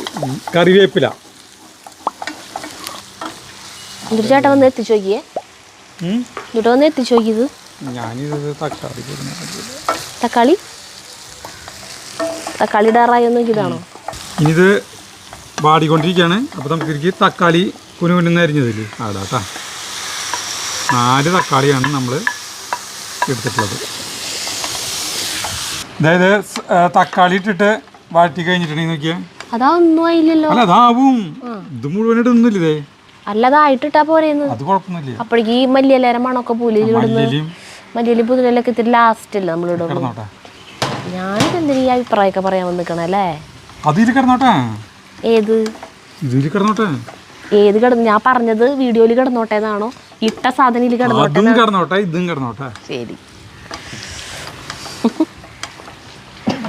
Speaker 1: കറിവേപ്പില.
Speaker 2: എന്നിട്ട് ചേട്ടാ വന്ന് എത്തിച്ചു നോക്കിയേ. എന്നിട്ട് വന്ന് എത്തിച്ചു നോക്കിയത്.
Speaker 1: ഞാനിത്
Speaker 2: തക്കാളി ഇടാറായി നോക്കിയതാണോ?
Speaker 1: ഇനിയിത് വാടിക്കൊണ്ടിരിക്കുകയാണ്. അപ്പോൾ നമുക്ക് ഇതിലേക്ക് തക്കാളി കുനുകുനെന്ന് അരിഞ്ഞതില്ലേ അവിടെ കേട്ടോ. 4 തക്കാളിയാണ് നമ്മൾ എടുത്തിട്ടുള്ളത്. അതായത് തക്കാളി ഇട്ടിട്ട് വാട്ടി കഴിഞ്ഞിട്ടുണ്ടെങ്കിൽ നോക്കിയാൽ
Speaker 2: അതൊന്നും ആയില്ലല്ലോ.
Speaker 1: അല്ല അതാവും. ഇത് മുഴുവൻ ഇടുന്നില്ല. ഇതേ
Speaker 2: അല്ലതായിട്ടിട്ടാ പോരെന്ന്.
Speaker 1: അത് കുഴപ്പമൊന്നുമില്ല.
Speaker 2: അപ്പോഴേക്ക് ഈ മല്ലിയിലേരം മണമൊക്കെ മല്ലിയിലും പുതിനയിലൊക്കെ ഇത്തിരി ലാസ്റ്റ് അല്ലേ നമ്മൾ ഇടുന്നു. ഞാനിത് എന്തിനാ ഈ അഭിപ്രായമൊക്കെ പറയാൻ വന്നിക്കണല്ലേ?
Speaker 1: അതിൽ കിടന്നോട്ടെ.
Speaker 2: ഏത്
Speaker 1: ഇതിൽ കിടന്നോട്ടെ?
Speaker 2: ഏത് കിടന്നു? ഞാൻ പറഞ്ഞത് വീഡിയോയിൽ കിടന്നോട്ടെ എന്നാണോ ഇട്ട സാധനം
Speaker 1: കിടന്നോട്ടെ? ഇതും കിടന്നോട്ടെ.
Speaker 2: ശരി.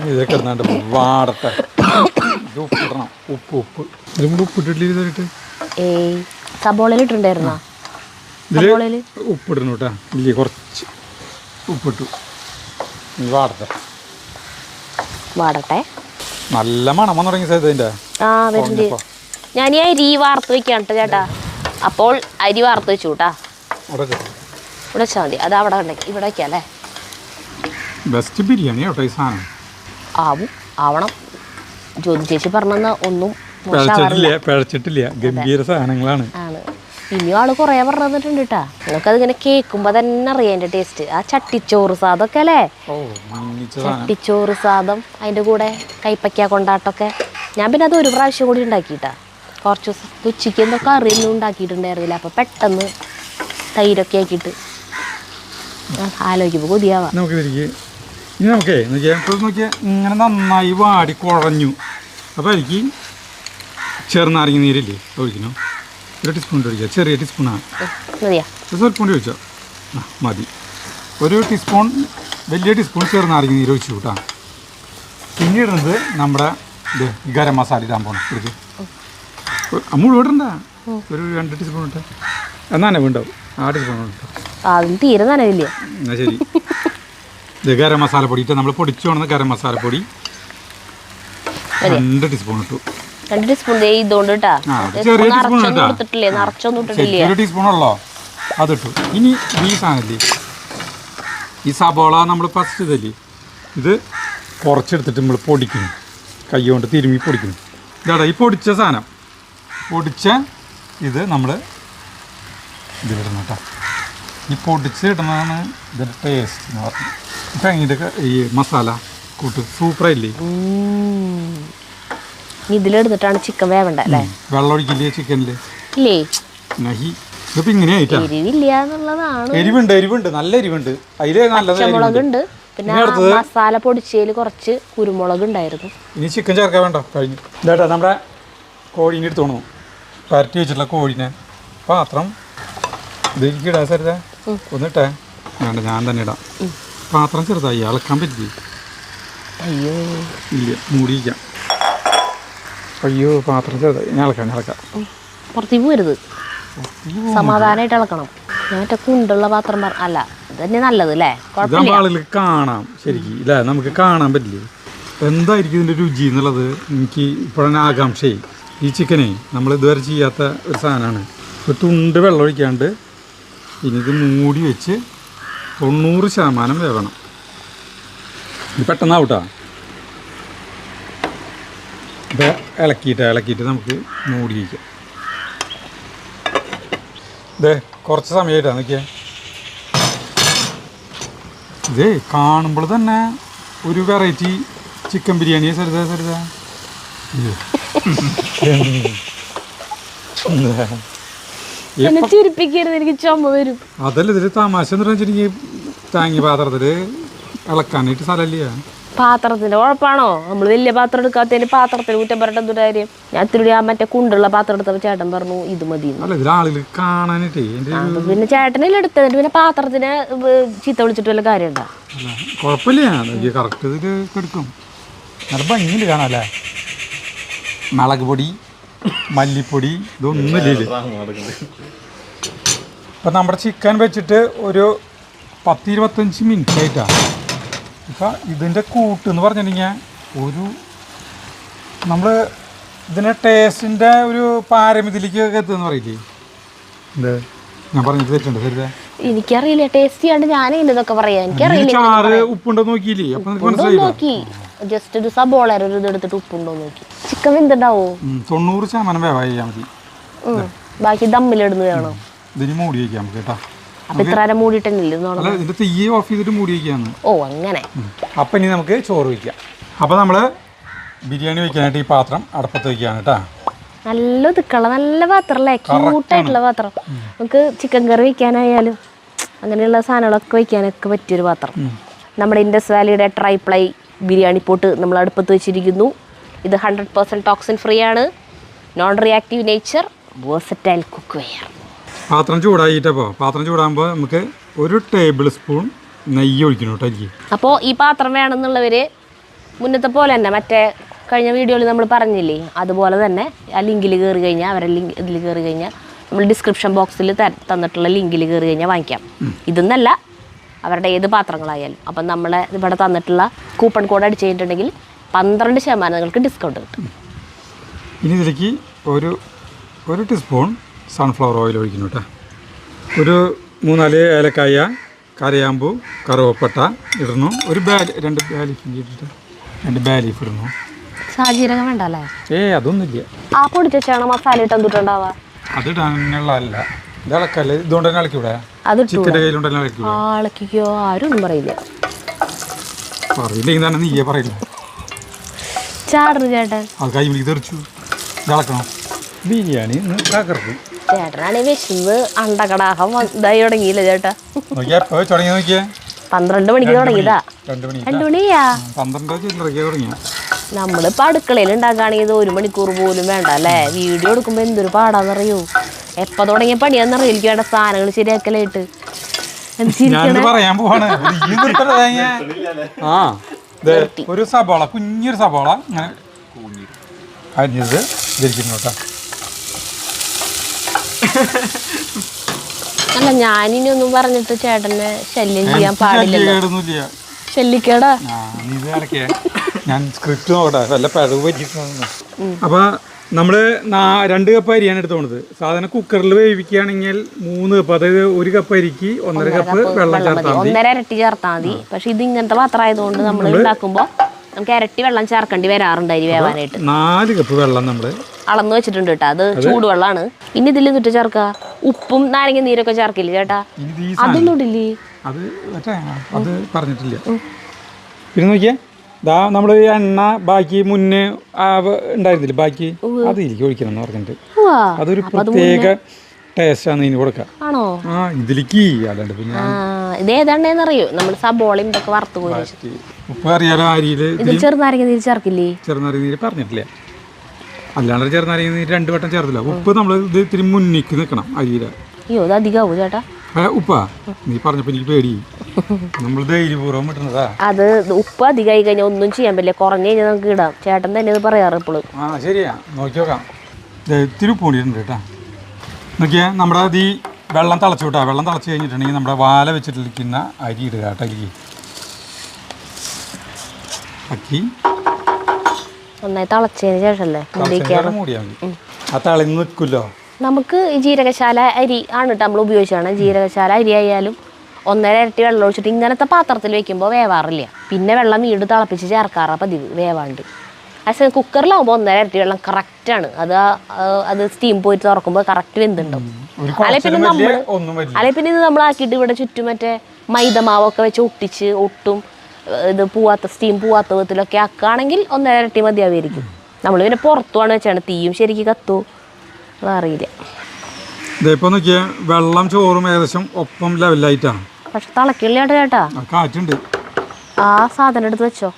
Speaker 1: ഇത് കിടന്നോട്ടെ, വാടട്ടെ. ഉപ്പിടണം. ഉപ്പ് ഇതിലും കൂടെ ഉപ്പിട്ടിട്ട്
Speaker 2: ഏയ് സബോളയിൽ ഇട്ടിട്ടുണ്ടായിരുന്നോ?
Speaker 1: ഇതിൽ ഉപ്പിടണം കേട്ടോ. ഇല്ലേ കുറച്ച് ഉപ്പിട്ടു.
Speaker 2: വാടട്ടെ.
Speaker 1: നല്ല മണം വന്നു തുടങ്ങി ഇതിൻ്റെ.
Speaker 2: ആ വരുന്നുണ്ട്. ഞാൻ ഈ അരി വാർത്ത് വെക്കാം കേട്ടോ ചേട്ടാ. അപ്പോൾ അരി വാർത്ത് വെച്ചു കേട്ടാ. ഇവിടെ വെച്ചാൽ മതി. അത് അവിടെ ഉണ്ടെങ്കിൽ ഇവിടെ വയ്ക്കാം അല്ലേ?
Speaker 1: ബെസ്റ്റ് ബിരിയാണി കേട്ടോ ഈ സാധനം.
Speaker 2: ആവണം. ജ്യോതി ചേച്ചി പറഞ്ഞ ഒന്നും
Speaker 1: പിഴച്ചിട്ടില്ല. ഗംഭീര സാധനങ്ങളാണ്.
Speaker 2: ആണ്. ഇനിയും ആള് കുറേ പറഞ്ഞു തന്നിട്ടുണ്ട് കേട്ടാ. നിങ്ങൾക്കത് ഇങ്ങനെ കേൾക്കുമ്പോൾ തന്നെ അറിയാം എൻ്റെ ടേസ്റ്റ്. ആ ചട്ടിച്ചോറ് സാദമൊക്കെ അല്ലേ? ചട്ടിച്ചോറ് സാദം, അതിൻ്റെ കൂടെ കൈപ്പയ്ക്ക കൊണ്ടാട്ടമൊക്കെ. ഞാൻ പിന്നെ അത് ഒരു പ്രാവശ്യം കൂടി ഉണ്ടാക്കിയിട്ടാ. കുറച്ച് ദിവസം ഉച്ചയ്ക്ക് എന്തോ കറിയൊന്നും ഉണ്ടാക്കിയിട്ടുണ്ടായിരുന്നില്ല. അപ്പോൾ പെട്ടെന്ന് തൈരൊക്കെ ആക്കിയിട്ട് ആലോചിക്കുമ്പോൾ കൊതിയാവാം.
Speaker 1: ഇനി നമുക്കേ നോക്കിയാൽ ഇങ്ങനെ നന്നായി വാടി കുഴഞ്ഞു. അപ്പോൾ എനിക്ക് ചെറുനാരങ്ങ നീരില്ലേ ഒഴിക്കണം. 1 ടീസ്പൂൺ ഒഴിക്കുക. ചെറിയ ടീസ്പൂണാണ്. സ്വല്പം കൂടി ഒഴിച്ചോ. മതി. 1 ടീസ്പൂൺ വലിയ ടീസ്പൂൺ ചെറുനാരങ്ങ നീര് ഒഴിച്ചു കേട്ടോ. പിന്നെ ഇടുന്നത് നമ്മുടെ ഇത് ഗരം മസാല ഇടാൻ പോകണം. എടുത്ത് മുഴുവൻ ഇടണ്ട. ഒരു 2 ടീസ്പൂൺ ഇട്ട് എന്നാ ഉണ്ടാവും. 6 ടീസ്പൂൺ ഇട്ടോ.
Speaker 2: തീരെ നനവില്ല.
Speaker 1: എന്നാൽ ശരി. ഇത് ഗരം മസാലപ്പൊടി ഇട്ട് നമ്മൾ പൊടിച്ചു കൊണ്ടുവന്ന ഗരം മസാലപ്പൊടി 2 ടീസ്പൂൺ ഇട്ടു.
Speaker 2: 2 ടീസ്പൂൺ ഇതുകൊണ്ട് കേട്ടാ. നിറച്ചൊന്നും ഇട്ടിട്ടില്ല.
Speaker 1: 1 ടീസ്പൂണുള്ളോ അതിട്ടു. ഇനി ഈ സാധനല്ലേ ഈ സബോള നമ്മൾ ഫസ്റ്റ് ഇതല്ലേ ഇത് കുറച്ചെടുത്തിട്ട് നമ്മൾ പൊടിക്കുന്നു. കൈ കൊണ്ട് തിരുമ്മി പൊടിക്കുന്നു. ഇതാടാ ഈ പൊടിച്ച സാധനം. പൊടിച്ച ഇത് നമ്മൾ ഇതിലിടണം കേട്ടോ. ഈ പൊടിച്ച് ഇടുന്നതാണ് ഇതിൻ്റെ ടേസ്റ്റ് എന്ന് പറഞ്ഞത്. ഇപ്പം ഇതിൻ്റെ ഈ മസാല കൂട്ട് സൂപ്പറായില്ലേ?
Speaker 2: ഇതിലെടുത്തിട്ടാണ് ചിക്കൻ വേവണ്ട അല്ലേ?
Speaker 1: വെള്ളം ഒഴിക്കില്ലേ ചിക്കനിൽ?
Speaker 2: ഇല്ലേ.
Speaker 1: ഇതിപ്പോൾ ഇങ്ങനെ ആയിട്ടാ.
Speaker 2: എരിവില്ല എന്നുള്ളതാണ്.
Speaker 1: എരിവുണ്ട് നല്ല എരിവുണ്ട്. അതിൽ നല്ല
Speaker 2: പച്ചമുളകുണ്ട്. പിന്നെ മസാല പൊടിച്ചതിൽ കുറച്ച് കുരുമുളക് ഉണ്ടായിരുന്നു.
Speaker 1: ഇനി ചിക്കൻ ചേർക്കാൻ വേണ്ട. കഴിഞ്ഞു. ഇതാട്ടാ നമ്മുടെ കോഴീനെ എടുത്ത് തോന്നുന്നു. പരട്ടി വെച്ചിട്ടുള്ള കോഴീനെ പാത്രം ഇതിലേക്ക് ഇടാൻ സരിതാ ഒന്നിട്ടേ. വേണ്ട ഞാൻ തന്നെ ഇടാം. പാത്രം ചെറുതായി ഇളക്കാൻ പറ്റില്ലേ?
Speaker 2: അയ്യോ
Speaker 1: ഇല്ല മൂടിയിരിക്കാം. അയ്യോ പാത്രം ചെറുതായി. ഞാൻ ഇളക്കാം.
Speaker 2: പുറത്തേക്ക് പോരുത്. സമാധാനമായിട്ട് ഇളക്കണം. ഞാൻ കുണ്ടുള്ള പാത്രം അല്ല ഇത് തന്നെ നല്ലത് അല്ലേ?
Speaker 1: ഇതാകുമ്പോൾ ആളുകൾക്ക് കാണാം ശരിക്കും ഇല്ലേ? നമുക്ക് കാണാൻ പറ്റില്ലേ എന്തായിരിക്കും ഇതിൻ്റെ രുചി എന്നുള്ളത്. എനിക്ക് ഇപ്പോഴാണ് ആകാംക്ഷയായി. ഈ ചിക്കനെ നമ്മൾ ഇതുവരെ ചെയ്യാത്ത ഒരു സാധനമാണ്. ഒരു തുണ്ട് വെള്ളം ഒഴിക്കാണ്ട് ഇനി ഇത് മൂടി വെച്ച് 90% വേവണം. ഇത് പെട്ടെന്നാവൂട്ടാ. ഇത് ഇളക്കിയിട്ട് നമുക്ക് മൂടി വയ്ക്കാം. ഇതേ കുറച്ച് സമയമായിട്ടാണ് നോക്കിയാൽ. ഇതേ കാണുമ്പോൾ തന്നെ ഒരു വെറൈറ്റി ചിക്കൻ ബിരിയാണിയെ സരിതാ
Speaker 2: എന്നെ ചിരിപ്പിക്കരുത്, എനിക്ക് ചുമ വരും.
Speaker 1: അതല്ല ഇതിൽ തമാശ എന്ന് പറഞ്ഞിട്ടുണ്ടെങ്കിൽ താങ്ങി പാത്രത്തില് ഇളക്കാനായിട്ട് സ്ഥലമില്ല.
Speaker 2: പാത്രത്തിന്റെ കുഴപ്പമാണോ? നമ്മൾ വലിയ പാത്രം എടുക്കാത്തതിന് പാത്രത്തിൽ കുറ്റം പറഞ്ഞിട്ട് എന്തൊരു കാര്യം? ഞാൻ ഇത്തിരി ആ മറ്റേ കുണ്ടുള്ള പാത്രം എടുത്തപ്പോൾ ചേട്ടൻ പറഞ്ഞു ഇത് മതി.
Speaker 1: അല്ല ഇതിൽ ആളുകൾ കാണാനായിട്ടേ
Speaker 2: പിന്നെ ചേട്ടനിൽ എടുത്തതിന് പിന്നെ പാത്രത്തിന് ചീത്ത വിളിച്ചിട്ട് വല്ല കാര്യം ഉണ്ടാ?
Speaker 1: കുഴപ്പമില്ല, കറക്റ്റ് ഇതിൽ എടുക്കും. നല്ല ഭംഗിയില്ല കാണാല്ലേ. മുളക് പൊടി, മല്ലിപ്പൊടി ഇതൊന്നുമില്ല. ഇപ്പം നമ്മുടെ ചിക്കൻ വെച്ചിട്ട് ഒരു 10-25 മിനിറ്റ് ആയിട്ടാണ്. ഇപ്പം ഇതിൻ്റെ കൂട്ട് എന്ന് പറഞ്ഞിട്ടുണ്ടെങ്കിൽ ഒരു നമ്മൾ ഇതിനെ ടേസ്റ്റിൻ്റെ ഒരു പാരമ്യത്തിലേക്ക് എത്തുമെന്ന് പറയില്ലേ? എന്ത് ഞാൻ പറഞ്ഞിട്ട് തെറ്റുണ്ട് ശരി?
Speaker 2: എനിക്കറിയില്ല, ടേസ്റ്റ് ചെയ്യാണ്ട് ഞാൻ ഇതൊക്കെ പറയാം. എനിക്കറിയില്ല.
Speaker 1: ചാറ് ഉപ്പുണ്ടോ നോക്കിയില്ലേ? അപ്പം
Speaker 2: നോക്കി ജസ്റ്റ് ഒരു സബോള ഒരു ഇത് എടുത്തിട്ട് ഉപ്പുണ്ടോ നോക്കി. ചിക്കൻ വെന്തുണ്ടാവോ?
Speaker 1: 90% വേവായാൽ മതി.
Speaker 2: ബാക്കി ദമ്മിലിടുന്ന വേണോ?
Speaker 1: ഇതിന് മൂടി വയ്ക്കാം നമുക്ക് കേട്ടോ.
Speaker 2: അപ്പൊ ഇത്ര നേരം മൂടിയിട്ടല്ലേ?
Speaker 1: ഇതിന്റെ തീ ഓഫ് ചെയ്തിട്ട് മൂടി വയ്ക്കാന്ന്.
Speaker 2: ഓ അങ്ങനെ.
Speaker 1: അപ്പം ഇനി നമുക്ക് ചോറ് വയ്ക്കാം. അപ്പം നമ്മൾ ബിരിയാണി വയ്ക്കാനായിട്ട് ഈ പാത്രം അടുപ്പത്ത് വയ്ക്കുകയാണ് കേട്ടോ.
Speaker 2: നല്ല ഒതുക്കള നല്ല പാത്രം അല്ലേ, ക്യൂട്ടായിട്ടുള്ള പാത്രം. നമുക്ക് ചിക്കൻ കറി വയ്ക്കാനായാലും അങ്ങനെയുള്ള സാധനങ്ങളൊക്കെ വയ്ക്കാനൊക്കെ പറ്റിയൊരു പാത്രം. നമ്മുടെ ഇൻഡസ് വാലിയുടെ ട്രൈപ്ലൈ ബിരിയാണി പോട്ട് നമ്മൾ അടുപ്പത്ത് വെച്ചിരിക്കുന്നു. ഇത് 100% ടോക്സിൻ ഫ്രീ ആണ്, non reactive nature, versatile cook wear.
Speaker 1: പാത്രം ചൂടായിട്ടപ്പോൾ പാത്രം ചൂടാകുമ്പോൾ നമുക്ക് 1 ടേബിൾ സ്പൂൺ നെയ്യ് ഒഴിക്കണം കേട്ടോ എനിക്ക്.
Speaker 2: അപ്പോൾ ഈ പാത്രം വേണമെന്നുള്ളവർ മുന്നത്തെ പോലെ തന്നെ മറ്റേ കഴിഞ്ഞ വീഡിയോയിൽ നമ്മൾ പറഞ്ഞില്ലേ, അതുപോലെ തന്നെ ആ ലിങ്കിൽ കയറി കഴിഞ്ഞാൽ അവരുടെ ഇതിൽ കയറി കഴിഞ്ഞാൽ നമ്മൾ ഡിസ്ക്രിപ്ഷൻ ബോക്സിൽ തന്നിട്ടുള്ള ലിങ്കിൽ കയറി കഴിഞ്ഞാൽ വാങ്ങിക്കാം. ഇതൊന്നല്ല, അവരുടെ ഏത് പാത്രങ്ങളായാലും. അപ്പം നമ്മളെ ഇവിടെ തന്നിട്ടുള്ള കൂപ്പൺ കോഡ് അടിച്ച് കഴിഞ്ഞിട്ടുണ്ടെങ്കിൽ 12% നിങ്ങൾക്ക് ഡിസ്കൗണ്ട് കിട്ടും.
Speaker 1: ഇനി ഇതിലേക്ക് ഒരു ടീസ്പൂൺ സൺഫ്ലവർ ഓയിൽ ഒഴിക്കുന്നു കേട്ടോ. ഒരു 3-4 ഏലക്കായ, കരയാമ്പൂ, കറുവപ്പട്ട ഇടുന്നു. ഒരു 2 ബേ ലീഫ് ഇടുന്നു.
Speaker 2: സാജീരകം വേണ്ട അല്ലേ?
Speaker 1: അതൊന്നുമില്ല.
Speaker 2: ആ പൊടിച്ചാണ് മസാല ഇട്ട് എന്തിട്ടുണ്ടാവുക?
Speaker 1: അത് ഇടാനുള്ളതല്ല, ഇത് ഇളക്കല്ലേ. ഇതുകൊണ്ട് തന്നെ ഇളക്കൂടെ? ചിക്കൻ്റെ കയ്യിലുണ്ടല്ലോ ഇളക്കൂടെ?
Speaker 2: ഇളക്കിക്കോ, ആരും ഒന്നും പറയില്ല.
Speaker 1: പറയില്ലെങ്കിൽ തന്നെ നീയേ പറയില്ല.
Speaker 2: ചാടരുത് ചേട്ടൻ.
Speaker 1: അത് കൈ വിളിക്ക് തെറിച്ചു. ഇളക്കണം. ബിരിയാണി തകർക്കും.
Speaker 2: ചേട്ടനാണ് വിശന്ന് അണ്ടകടാഹം ഇതായി തുടങ്ങിയില്ല ചേട്ടാ.
Speaker 1: നോക്കിയാ തുടങ്ങി നോക്കിയേ.
Speaker 2: 12 മണിക്ക് തുടങ്ങിയതാ. 2 മണിയാ?
Speaker 1: 12 തുടങ്ങിയ.
Speaker 2: നമ്മളിപ്പോൾ അടുക്കളയിൽ ഉണ്ടാക്കുകയാണെങ്കിൽ 1 മണിക്കൂർ പോലും വേണ്ട അല്ലേ? വീഡിയോ എടുക്കുമ്പോൾ എന്തൊരു പാടാന്നറിയോ? എപ്പോൾ തുടങ്ങിയ പണിയാന്നറിയോ? എനിക്ക് വേണ്ട സാധനങ്ങൾ ശരിയാക്കലായിട്ട്.
Speaker 1: പറയാൻ പോവാണ്. ഒരു സബോള, കുഞ്ഞൊരു സബോള അങ്ങനെ അരിഞ്ഞത് ധരിക്കുന്നു കേട്ടോ.
Speaker 2: അല്ല, ഞാനിനി ഒന്നും പറഞ്ഞിട്ട് ചേട്ടനെ ശല്യം ചെയ്യാൻ പാടില്ല. ശല്യക്കേടാ.
Speaker 1: ഞാൻ സ്ക്രിപ്റ്റ് നോക്കട്ടെ, വല്ല പിഴവ് പറ്റിയിട്ടുണ്ടോ. അപ്പൊ നമ്മള് 2 കപ്പ് അരിയാണ് എടുത്തോണത്. സാധാരണ കുക്കറിൽ വേവിക്കുകയാണെങ്കിൽ 3 കപ്പ്, അതായത് 1 കപ്പ് അരിക്ക് 1.5 കപ്പ് വെള്ളം ചേർത്താൽ മതി.
Speaker 2: 1.5 ഇരട്ടി ചേർത്താൽ മതി. പക്ഷെ ഇത് ഇങ്ങനത്തെ പാത്രം ആയതുകൊണ്ട് നമ്മൾ ഉണ്ടാക്കുമ്പോൾ നമുക്ക് ഇരട്ടി വെള്ളം ചേർക്കേണ്ടി വരാറുണ്ട് അരി വേവാനായിട്ട്.
Speaker 1: 4 കപ്പ് വെള്ളം നമ്മള് അളന്ന്
Speaker 2: വെച്ചിട്ടുണ്ട് കേട്ടോ. അത് ചൂടുവെള്ളമാണ്. ഇനി ഇതിൽ നിന്നിട്ട് ചേർക്കുക ഉപ്പും നാരങ്ങ നീരൊക്കെ ചേർക്കില്ലേ ചേട്ടാ? അതൊന്നും ഇടില്ലേ?
Speaker 1: അത് പറഞ്ഞിട്ടില്ല. പിന്നെ നോക്കിയേ, നമ്മൾ എണ്ണ ബാക്കി മുന്നേ ഉണ്ടായിരുന്നില്ല, ബാക്കി അത് ഇതിലേക്ക് ഒഴിക്കണം എന്ന് പറഞ്ഞിട്ട്. അതൊരു പ്രത്യേക ടേസ്റ്റാണ് ഇതിന് കൊടുക്കുക.
Speaker 2: ആണോ?
Speaker 1: ഇതിലേക്ക് അല്ലാണ്ട് പിന്നെ
Speaker 2: ഇത് ഏതാണ്ടെന്നറിയോ? നമ്മൾ സബോളയും ഇതൊക്കെ വറുത്ത് പോയി.
Speaker 1: ഉപ്പ് അറിയാലോ അരിയില്.
Speaker 2: ചെറുനാരങ്ങ നീര് ചേർക്കില്ലേ?
Speaker 1: ചെറുനാരങ്ങ നീര് പറഞ്ഞിട്ടില്ല. അല്ലാണ്ട് ചെറുനാരങ്ങ നീര് 2 വട്ടം ചേർത്തില്ല. ഉപ്പ് നമ്മൾ ഇത് ഇത്തിരി മുന്നിക്ക് നിൽക്കണം അരിയില.
Speaker 2: അയ്യോ, അത് അധികമാവും ചേട്ടാ.
Speaker 1: ഉപ്പാ നീ പറഞ്ഞപ്പോ എനിക്ക് പേടി. നമ്മൾ ധൈര്യപൂർവ്വം ഇട്ടുന്നതാ.
Speaker 2: അത് ഉപ്പ് അധികമായി കഴിഞ്ഞാൽ ഒന്നും ചെയ്യാൻ പറ്റില്ല. കുറഞ്ഞു കഴിഞ്ഞാൽ നമുക്ക് ഇടാം. ചേട്ടൻ തന്നെ ഇത് പറയാറ് എപ്പോഴും.
Speaker 1: ശരിയാ, നോക്കി നോക്കാം. ഇത്തിരി പൊടിയിട്ടുണ്ട് കേട്ടാ. നോക്കിയാ നമ്മുടെ ഈ വെള്ളം തിളച്ചു വിട്ടാ. വെള്ളം തിളച്ച് കഴിഞ്ഞിട്ടുണ്ടെങ്കിൽ നമ്മുടെ വാല വെച്ചിട്ടിരിക്കുന്ന അരി ഇടുക കേട്ടോ. അരി
Speaker 2: നന്നായി തിളച്ചതിന് ശേഷമല്ലേ
Speaker 1: മൂടിയാൽ മതി. ആ തിളങ്ങി നിൽക്കുമല്ലോ.
Speaker 2: നമുക്ക് ഈ ജീരകശാല അരി ആണ് കേട്ടോ നമ്മൾ ഉപയോഗിച്ചാണ്. ജീരകശാല അരി ആയാലും 1.5 ഇരട്ടി വെള്ളം ഒഴിച്ചിട്ട് ഇങ്ങനത്തെ പാത്രത്തിൽ വെക്കുമ്പോൾ വേവാറില്ല. പിന്നെ വെള്ളം വീട് തിളപ്പിച്ച് ചേർക്കാറാ പതിവ് വേവാണ്ട്. പക്ഷേ കുക്കറിലാവുമ്പോൾ 1.5 ഇരട്ടി വെള്ളം കറക്റ്റാണ്. അത് സ്റ്റീം പോയിട്ട് തുറക്കുമ്പോൾ കറക്റ്റ് വെന്തുണ്ടാവും. അല്ലെങ്കിൽ പിന്നെ ഇത് നമ്മളാക്കിയിട്ട് ഇവിടെ ചുറ്റും മറ്റേ മൈദമാവൊക്കെ വെച്ച് ഒട്ടും ഇത് സ്റ്റീം പൂവാത്ത വിധത്തിലൊക്കെ ആക്കുകയാണെങ്കിൽ 1.5 ഇരട്ടി മതിയാവുമായിരിക്കും. നമ്മൾ പിന്നെ പുറത്തുമാണ് വെച്ചാണ് തീയും ശരിക്കും കത്തു. അതറിയില്ല.
Speaker 1: ഇതിപ്പോൾ നോക്കിയാൽ വെള്ളം ചോറും ഏകദേശം ഒപ്പം ലെവലായിട്ടാണ്.
Speaker 2: പക്ഷെ തിളക്കില്ല ചേട്ടാ.
Speaker 1: കാറ്റുണ്ട്.
Speaker 2: ആ സാധനം എടുത്ത് വെച്ചോ,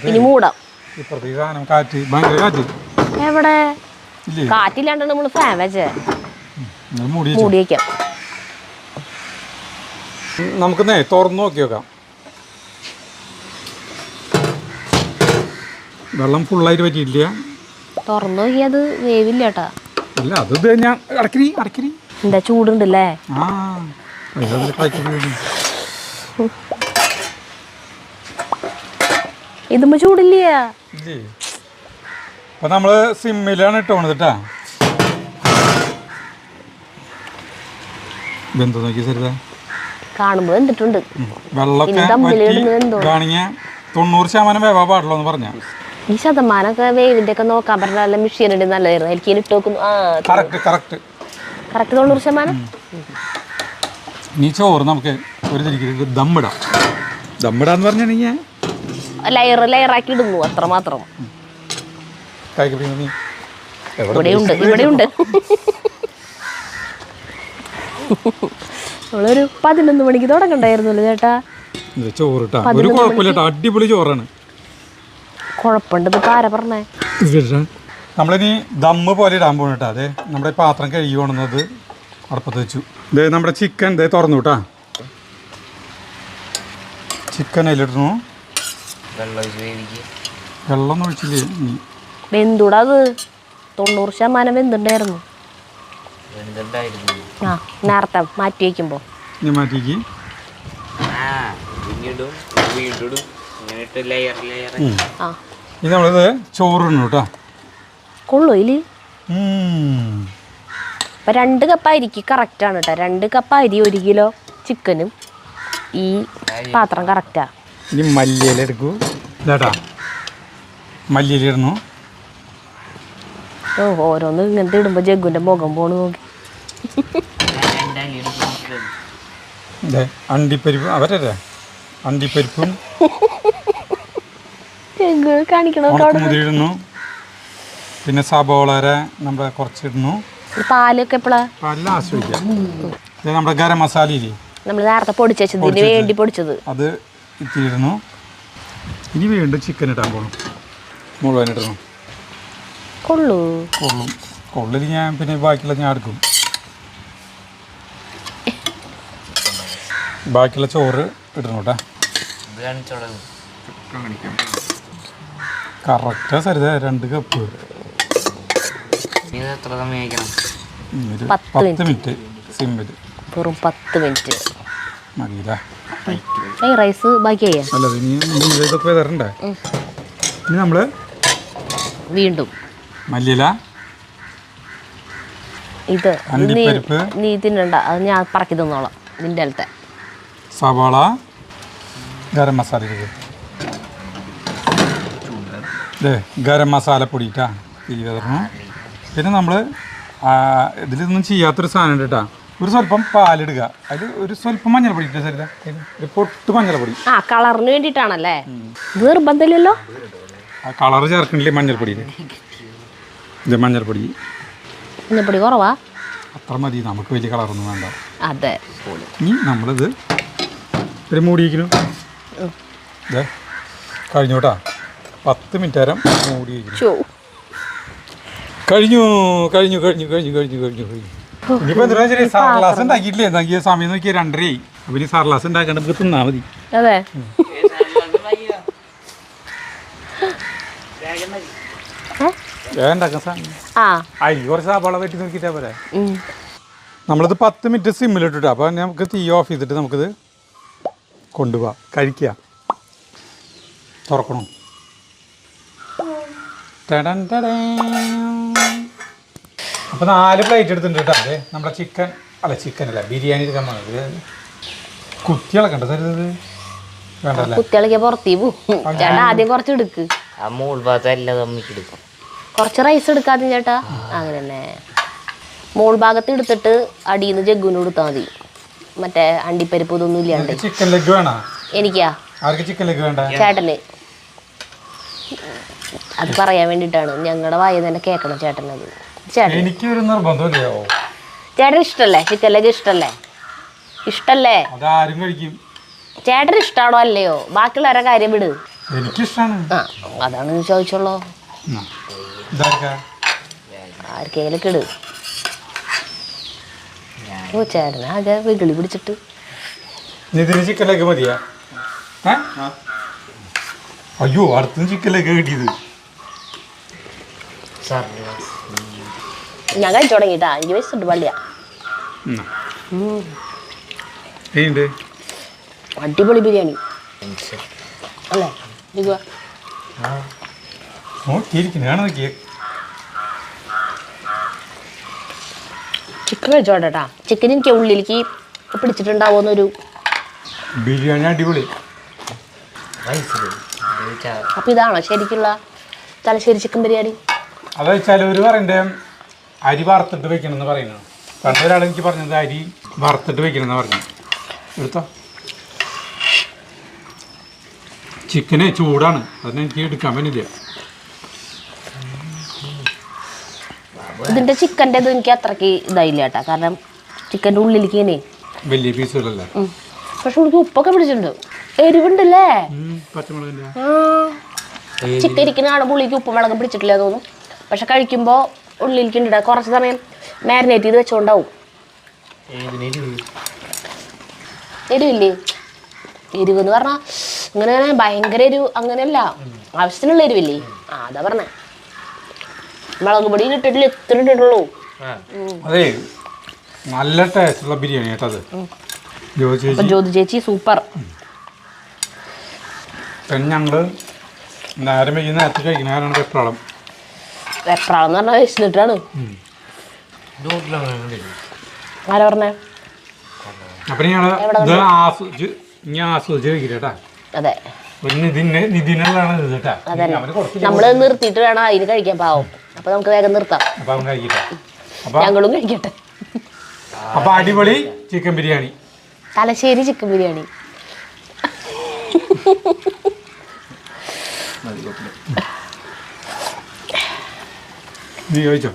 Speaker 2: ഇനി മൂടാം.
Speaker 1: ഇപ്പുറത്തെ സാധനം കാറ്റ്, ഭയങ്കര കാറ്റ്.
Speaker 2: എവിടെ കാറ്റില്ലാണ്ട് നമ്മൾ ഫാൻ വെച്ചേ മൂടി വയ്ക്കാം.
Speaker 1: നമുക്ക് തുറന്ന് നോക്കി നോക്കാം. വെള്ളം ഫുള്ളായിട്ട് പറ്റിയിട്ടില്ല.
Speaker 2: തുറന്നു നോക്കിയാൽ അത് വേവില്ല ചേട്ടാ.
Speaker 1: ഇല്ല, അത് ഞാൻ അടക്കിരി
Speaker 2: എന്താ ചൂടുണ്ടല്ലേ. ഇതുമ്പോ ചൂടില്ല.
Speaker 1: അപ്പൊ നമ്മള് സിമ്മിലാണ് ഇട്ടോണത് കേട്ടാ. ബന്ധു നോക്കി സരിത
Speaker 2: കാണുമ്പോ എന്തിട്ടുണ്ട്
Speaker 1: വെള്ളമൊക്കെ 90% വേവാ പാടുള്ളൂ എന്ന് പറഞ്ഞ.
Speaker 2: ഈ ശതമാനമൊക്കെ വേവിന്റെ ഒക്കെ നോക്കാൻ പറഞ്ഞ നല്ല മെഷീൻ ഉണ്ട്, നല്ലതായിരുന്നു. എനിക്ക് ഇട്ട് നോക്കുന്നു. കറക്റ്റ് 90%.
Speaker 1: നീ ചോറ് നമുക്ക് ഒരു തിരിക്ക് ദമ്മിടാം. ദമ്മിടാന്ന് പറഞ്ഞാൽ
Speaker 2: ലെയറാക്കി ഇടുന്നു, അത്ര മാത്രം. ഇവിടെയുണ്ട് നമ്മളൊരു 11 മണിക്ക് തുടങ്ങണ്ടായിരുന്നല്ലോ ചേട്ടാ.
Speaker 1: ചോറിട്ടാ ഒരു കുഴപ്പമില്ല, അടിപൊളി ചോറാണ്.
Speaker 2: കുഴപ്പമുണ്ട് ആരാ പറഞ്ഞേ.
Speaker 1: നമ്മളിനി ദമ്മ് പോലെ ഇടാൻ പോകണേട്ടാ. അതെ, നമ്മുടെ പാത്രം കഴുകി കൊണ്ടുവന്നത് അടുപ്പത്ത് വെച്ചു. ഇതേ നമ്മുടെ ചിക്കൻ ഇതേ തുറന്നു കേട്ടാ. ചിക്കൻ അതിലിടണു. വെള്ളം ഒഴിച്ചില്ലേ
Speaker 2: വെന്തൂടാ. അത് 90% വെന്തുണ്ടായിരുന്നു. ആ നേരത്തെ മാറ്റി വയ്ക്കുമ്പോ
Speaker 1: മാറ്റിക്ക് ഇനി നമ്മളിത് ചോറിടണം കേട്ടോ.
Speaker 2: കൊള്ളു ഇതില്. ഇപ്പൊ 2 കപ്പ് അരിക്ക് കറക്റ്റാണ് കേട്ടോ. 2 കപ്പ് അരി 1 കിലോ ചിക്കനും ഈ പാത്രം കറക്റ്റാ.
Speaker 1: ഇനി മല്ലിയില എടുക്കൂ ചേട്ടാ. മല്ലിയില ഇടണു.
Speaker 2: ഓരോന്ന് ഇങ്ങനത്തെ ഇടുമ്പോ ജഗ്ഗുന്റെ മുഖം പോണ് നോക്കി.
Speaker 1: അണ്ടിപ്പരിപ്പ് അവരല്ലേ, അണ്ടിപ്പരിപ്പും ഇടുന്നു. പിന്നെ സബോള നമ്മുടെ കുറച്ചിടുന്നു.
Speaker 2: പാലൊക്കെ എപ്പോഴാ?
Speaker 1: പാല് ലാസ്റ്റ് വയ്ക്കാം. നമ്മുടെ ഗരം മസാല ഇല്ലേ,
Speaker 2: നമ്മൾ നേരത്തെ പൊടിച്ചതിന് വേണ്ടി പൊടിച്ചത്, അത്
Speaker 1: ഇത്തിരി ഇടുന്നു. ഇനി വീണ്ടും ചിക്കൻ ഇടാൻ പോകണം. മുഴുവൻ ഇടണം. കൊള്ളിൽ ഞാൻ പിന്നെ ബാക്കിയുള്ള ഞാൻ എടുക്കും. ബാക്കിയുള്ള ചോറ് ഇടണം കേട്ടാ. Correct Saritha 2 cup. 10 മിനിറ്റ് സിമ്മിൽ.
Speaker 2: വെറും 10 മിനിറ്റ്
Speaker 1: മതിയില്ലേ.
Speaker 2: റൈസ് ബാക്കി
Speaker 1: അല്ല, ഇനി ഇതൊക്കെ തരണ്ടേ. ഇനി നമ്മള്
Speaker 2: വീണ്ടും
Speaker 1: മല്ലിയില,
Speaker 2: ഇത് നീ തിന്നണ്ട, അത് ഞാൻ പറക്കി തന്നോളാം. നിന്റെ അടുത്തെ
Speaker 1: സവാള, ഗരം മസാല ഗരം മസാല പൊടിയിട്ടാ തിരികെ. പിന്നെ നമ്മൾ ഇതിലൊന്നും ചെയ്യാത്തൊരു സാധനം ഉണ്ട് കേട്ടാ. ഒരു സ്വല്പം പാലിടുക, അതിൽ ഒരു സ്വല്പം മഞ്ഞൾപ്പൊടി ഇട്ട സരിത, ഒരു പൊട്ട് മഞ്ഞൾപ്പൊടി.
Speaker 2: കളറിന് വേണ്ടിയിട്ടാണല്ലേ, നിർബന്ധമില്ലല്ലോ.
Speaker 1: ആ കളർ ചേർക്കണില്ലേ മഞ്ഞൾപ്പൊടിയിൽ. ഇത് മഞ്ഞൾപ്പൊടി
Speaker 2: കുറവാ,
Speaker 1: അത്ര മതി, നമുക്ക് വലിയ കളറൊന്നും വേണ്ട.
Speaker 2: അതെ.
Speaker 1: ഇനി നമ്മളിത് ഒരു മൂടിയിരിക്കുന്നു. ഇതേ കഴിഞ്ഞു കേട്ടാ. 10 മിനിറ്റ് നേരം മൂടി വയ്ക്കുന്നു. കഴിഞ്ഞു. ഇനിയിപ്പോൾ എന്താ വെച്ചാൽ സാർലാസ് ഉണ്ടാക്കിയിട്ടില്ലേ, ഉണ്ടാക്കിയ സമയം നോക്കിയാൽ 2:30. അപ്പം ഇനി സാർലാസ് ഉണ്ടാക്കേണ്ട നമുക്ക് തിന്നാ മതി.
Speaker 2: അതെ,
Speaker 1: ഉണ്ടാക്കാൻ സാധനം അരി കുറച്ച് സവാള വെട്ടി നോക്കിയിട്ടാ പോരെ. നമ്മളിത് 10 മിനിറ്റ് സിമ്മിലിട്ടിട്ട്, അപ്പോൾ നമുക്ക് തീ ഓഫ് ചെയ്തിട്ട് നമുക്കിത് കൊണ്ടുപോവാം, കഴിക്കുക. തുറക്കണം. അപ്പോൾ 4 പ്ലേറ്റ് എടുത്തിട്ടുണ്ട് കേട്ടോ. അതെ, നമ്മുടെ ചിക്കൻ അല്ല ബിരിയാണി എടുക്കാൻ പോകുന്നത്. കുത്തികളൊക്കെ ഉണ്ട് തരുന്നത് വേണ്ടല്ലേ.
Speaker 2: കുത്തികളൊക്കെ പുറത്തേ പോകും. ആദ്യം കുറച്ച് എടുക്ക്, കുറച്ച് റൈസ് എടുക്കാതെ ചേട്ടാ. അങ്ങനെ തന്നെ മോൾ ഭാഗത്ത് എടുത്തിട്ട് അടിയിൽ നിന്ന് ജഗ്ഗുവിന് കൊടുത്താൽ മതി. മറ്റേ അണ്ടിപ്പരിപ്പ് ഇതൊന്നും ഇല്ലാണ്ട്.
Speaker 1: ചിക്കൻ ലെഗ് വേണോ?
Speaker 2: എനിക്കാ.
Speaker 1: ചിക്കൻ ലെഗ് വേണ്ട
Speaker 2: ചേട്ടന്. അത് പറയാൻ വേണ്ടിയിട്ടാണ്, ഞങ്ങളുടെ വായ തന്നെ കേൾക്കണം ചേട്ടനത്. ചേട്ടൻ
Speaker 1: എനിക്കൊരു നിർബന്ധമില്ലയോ,
Speaker 2: ചേട്ടന് ഇഷ്ടല്ലേ ചിക്കൻ ലെഗ്? ഇഷ്ടല്ലേ?
Speaker 1: അതാരും കഴിക്കും.
Speaker 2: ചേട്ടന് ഇഷ്ടമാണോ അല്ലയോ? ബാക്കിയുള്ളവരുടെ കാര്യം വിട്.
Speaker 1: എനിക്കിഷ്ടാണ്.
Speaker 2: ആ അതാണ് ചോദിച്ചോളൂ. ആർക്കെങ്കിലൊക്കെ ഇട്. ഓ ചേട്ടന് ആകെ വികളി പിടിച്ചിട്ട്.
Speaker 1: ഇതിന് ചിക്കൻ ലെഗ് മതിയാ? അയ്യോ അടുത്തും ചിക്കൻ ലെഗ് കിട്ടിയത്.
Speaker 2: ഞാൻ കഴിച്ചു തുടങ്ങിട്ടാ, എനിക്ക് വെച്ചിട്ട് പള്ളിയാ. അടിപൊളി ബിരിയാണി അല്ലേ? ചിക്കൻ കഴിച്ചോട്ടെട്ടാ. ചിക്കൻ എനിക്ക് ഉള്ളിലേക്ക് പിടിച്ചിട്ടുണ്ടാവുമെന്നൊരു
Speaker 1: ബിരിയാണി അടിപൊളി.
Speaker 2: അപ്പൊ ഇതാണോ ശരിക്കുള്ള തലശ്ശേരി ചിക്കൻ ബിരിയാണി?
Speaker 1: അത് ചിലവർ പറയണ്ടേ അരി വറുത്തിട്ട് വെക്കണമെന്ന് പറയുന്നു. പണ്ടൊരാൾ എനിക്ക് പറഞ്ഞത് അരി വറുത്തിട്ട് വെക്കണമെന്ന് പറഞ്ഞു. എടുത്തോ, ചിക്കന് ചൂടാണ്, അതിന് എനിക്ക് എടുക്കാൻ പറ്റില്ല.
Speaker 2: ഇതിന്റെ ചിക്കൻ്റെ ഇത് എനിക്ക് അത്രയ്ക്ക് ഇതായില്ല കേട്ടാ, കാരണം ചിക്കൻ്റെ ഉള്ളിലേക്ക് ഇങ്ങനെ
Speaker 1: വലിയ പീസുകളല്ലേ.
Speaker 2: പക്ഷെ എനിക്ക് ഉപ്പൊക്കെ പിടിച്ചിട്ടുണ്ട്, എരിവുണ്ടല്ലേ.
Speaker 1: പച്ചമുളകിന്റെ
Speaker 2: ചിക്കൻ ഇരിക്കുന്ന കാണുമ്പോൾ ഉള്ളിലേക്ക് ഉപ്പും മുളകും പിടിച്ചിട്ടില്ല തോന്നും, പക്ഷെ കഴിക്കുമ്പോൾ ഉള്ളിലേക്ക് ഉണ്ട്. കുറച്ച് സമയം മാരിനേറ്റ് ചെയ്ത് വെച്ചോണ്ടാവും. എരിവില്ലേ? എരിവെന്ന് പറഞ്ഞാൽ ഇങ്ങനെ ഭയങ്കര എരിവ് അങ്ങനെയല്ല, ആവശ്യത്തിനുള്ള എരിവില്ലേ? അതാ പറഞ്ഞേ. മുളക് പൊടി ഇട്ടിട്ടില്ല, ഇത്ര ഇട്ടിട്ടുള്ളൂ.
Speaker 1: അതെ നല്ല ടേസ്റ്റുള്ള ബിരിയാണി കേട്ടത്.
Speaker 2: ജ്യോതി ചേച്ചി സൂപ്പർ.
Speaker 1: പിന്നെ ഞങ്ങള് നേരം വൈകുന്ന നേരത്തെ കഴിക്കുന്നവരാണ് വെപ്രാളം.
Speaker 2: വെപ്രാളം എന്ന് പറഞ്ഞാൽ വെച്ചിട്ടാണ്. ആരാ പറഞ്ഞേ?
Speaker 1: അപ്പൊ ഞങ്ങള് ഇത് ആസ്വദിച്ച് കഴിക്കില്ലേട്ടാ.
Speaker 2: അതെ
Speaker 1: നിതിനുള്ളതാണ് ഇത് കേട്ടാ.
Speaker 2: നമ്മള് നിർത്തിയിട്ട് വേണം അതിന് കഴിക്കാൻ പാവം. അപ്പൊ നമുക്ക് വേഗം നിർത്താം.
Speaker 1: അപ്പൊ അവൻ കഴിക്കട്ടെ.
Speaker 2: ഞങ്ങളും കഴിക്കട്ടെ.
Speaker 1: അപ്പൊ അടിപൊളി ചിക്കൻ ബിരിയാണി,
Speaker 2: തലശ്ശേരി ചിക്കൻ ബിരിയാണി.
Speaker 1: നീ ചോദിച്ചോ?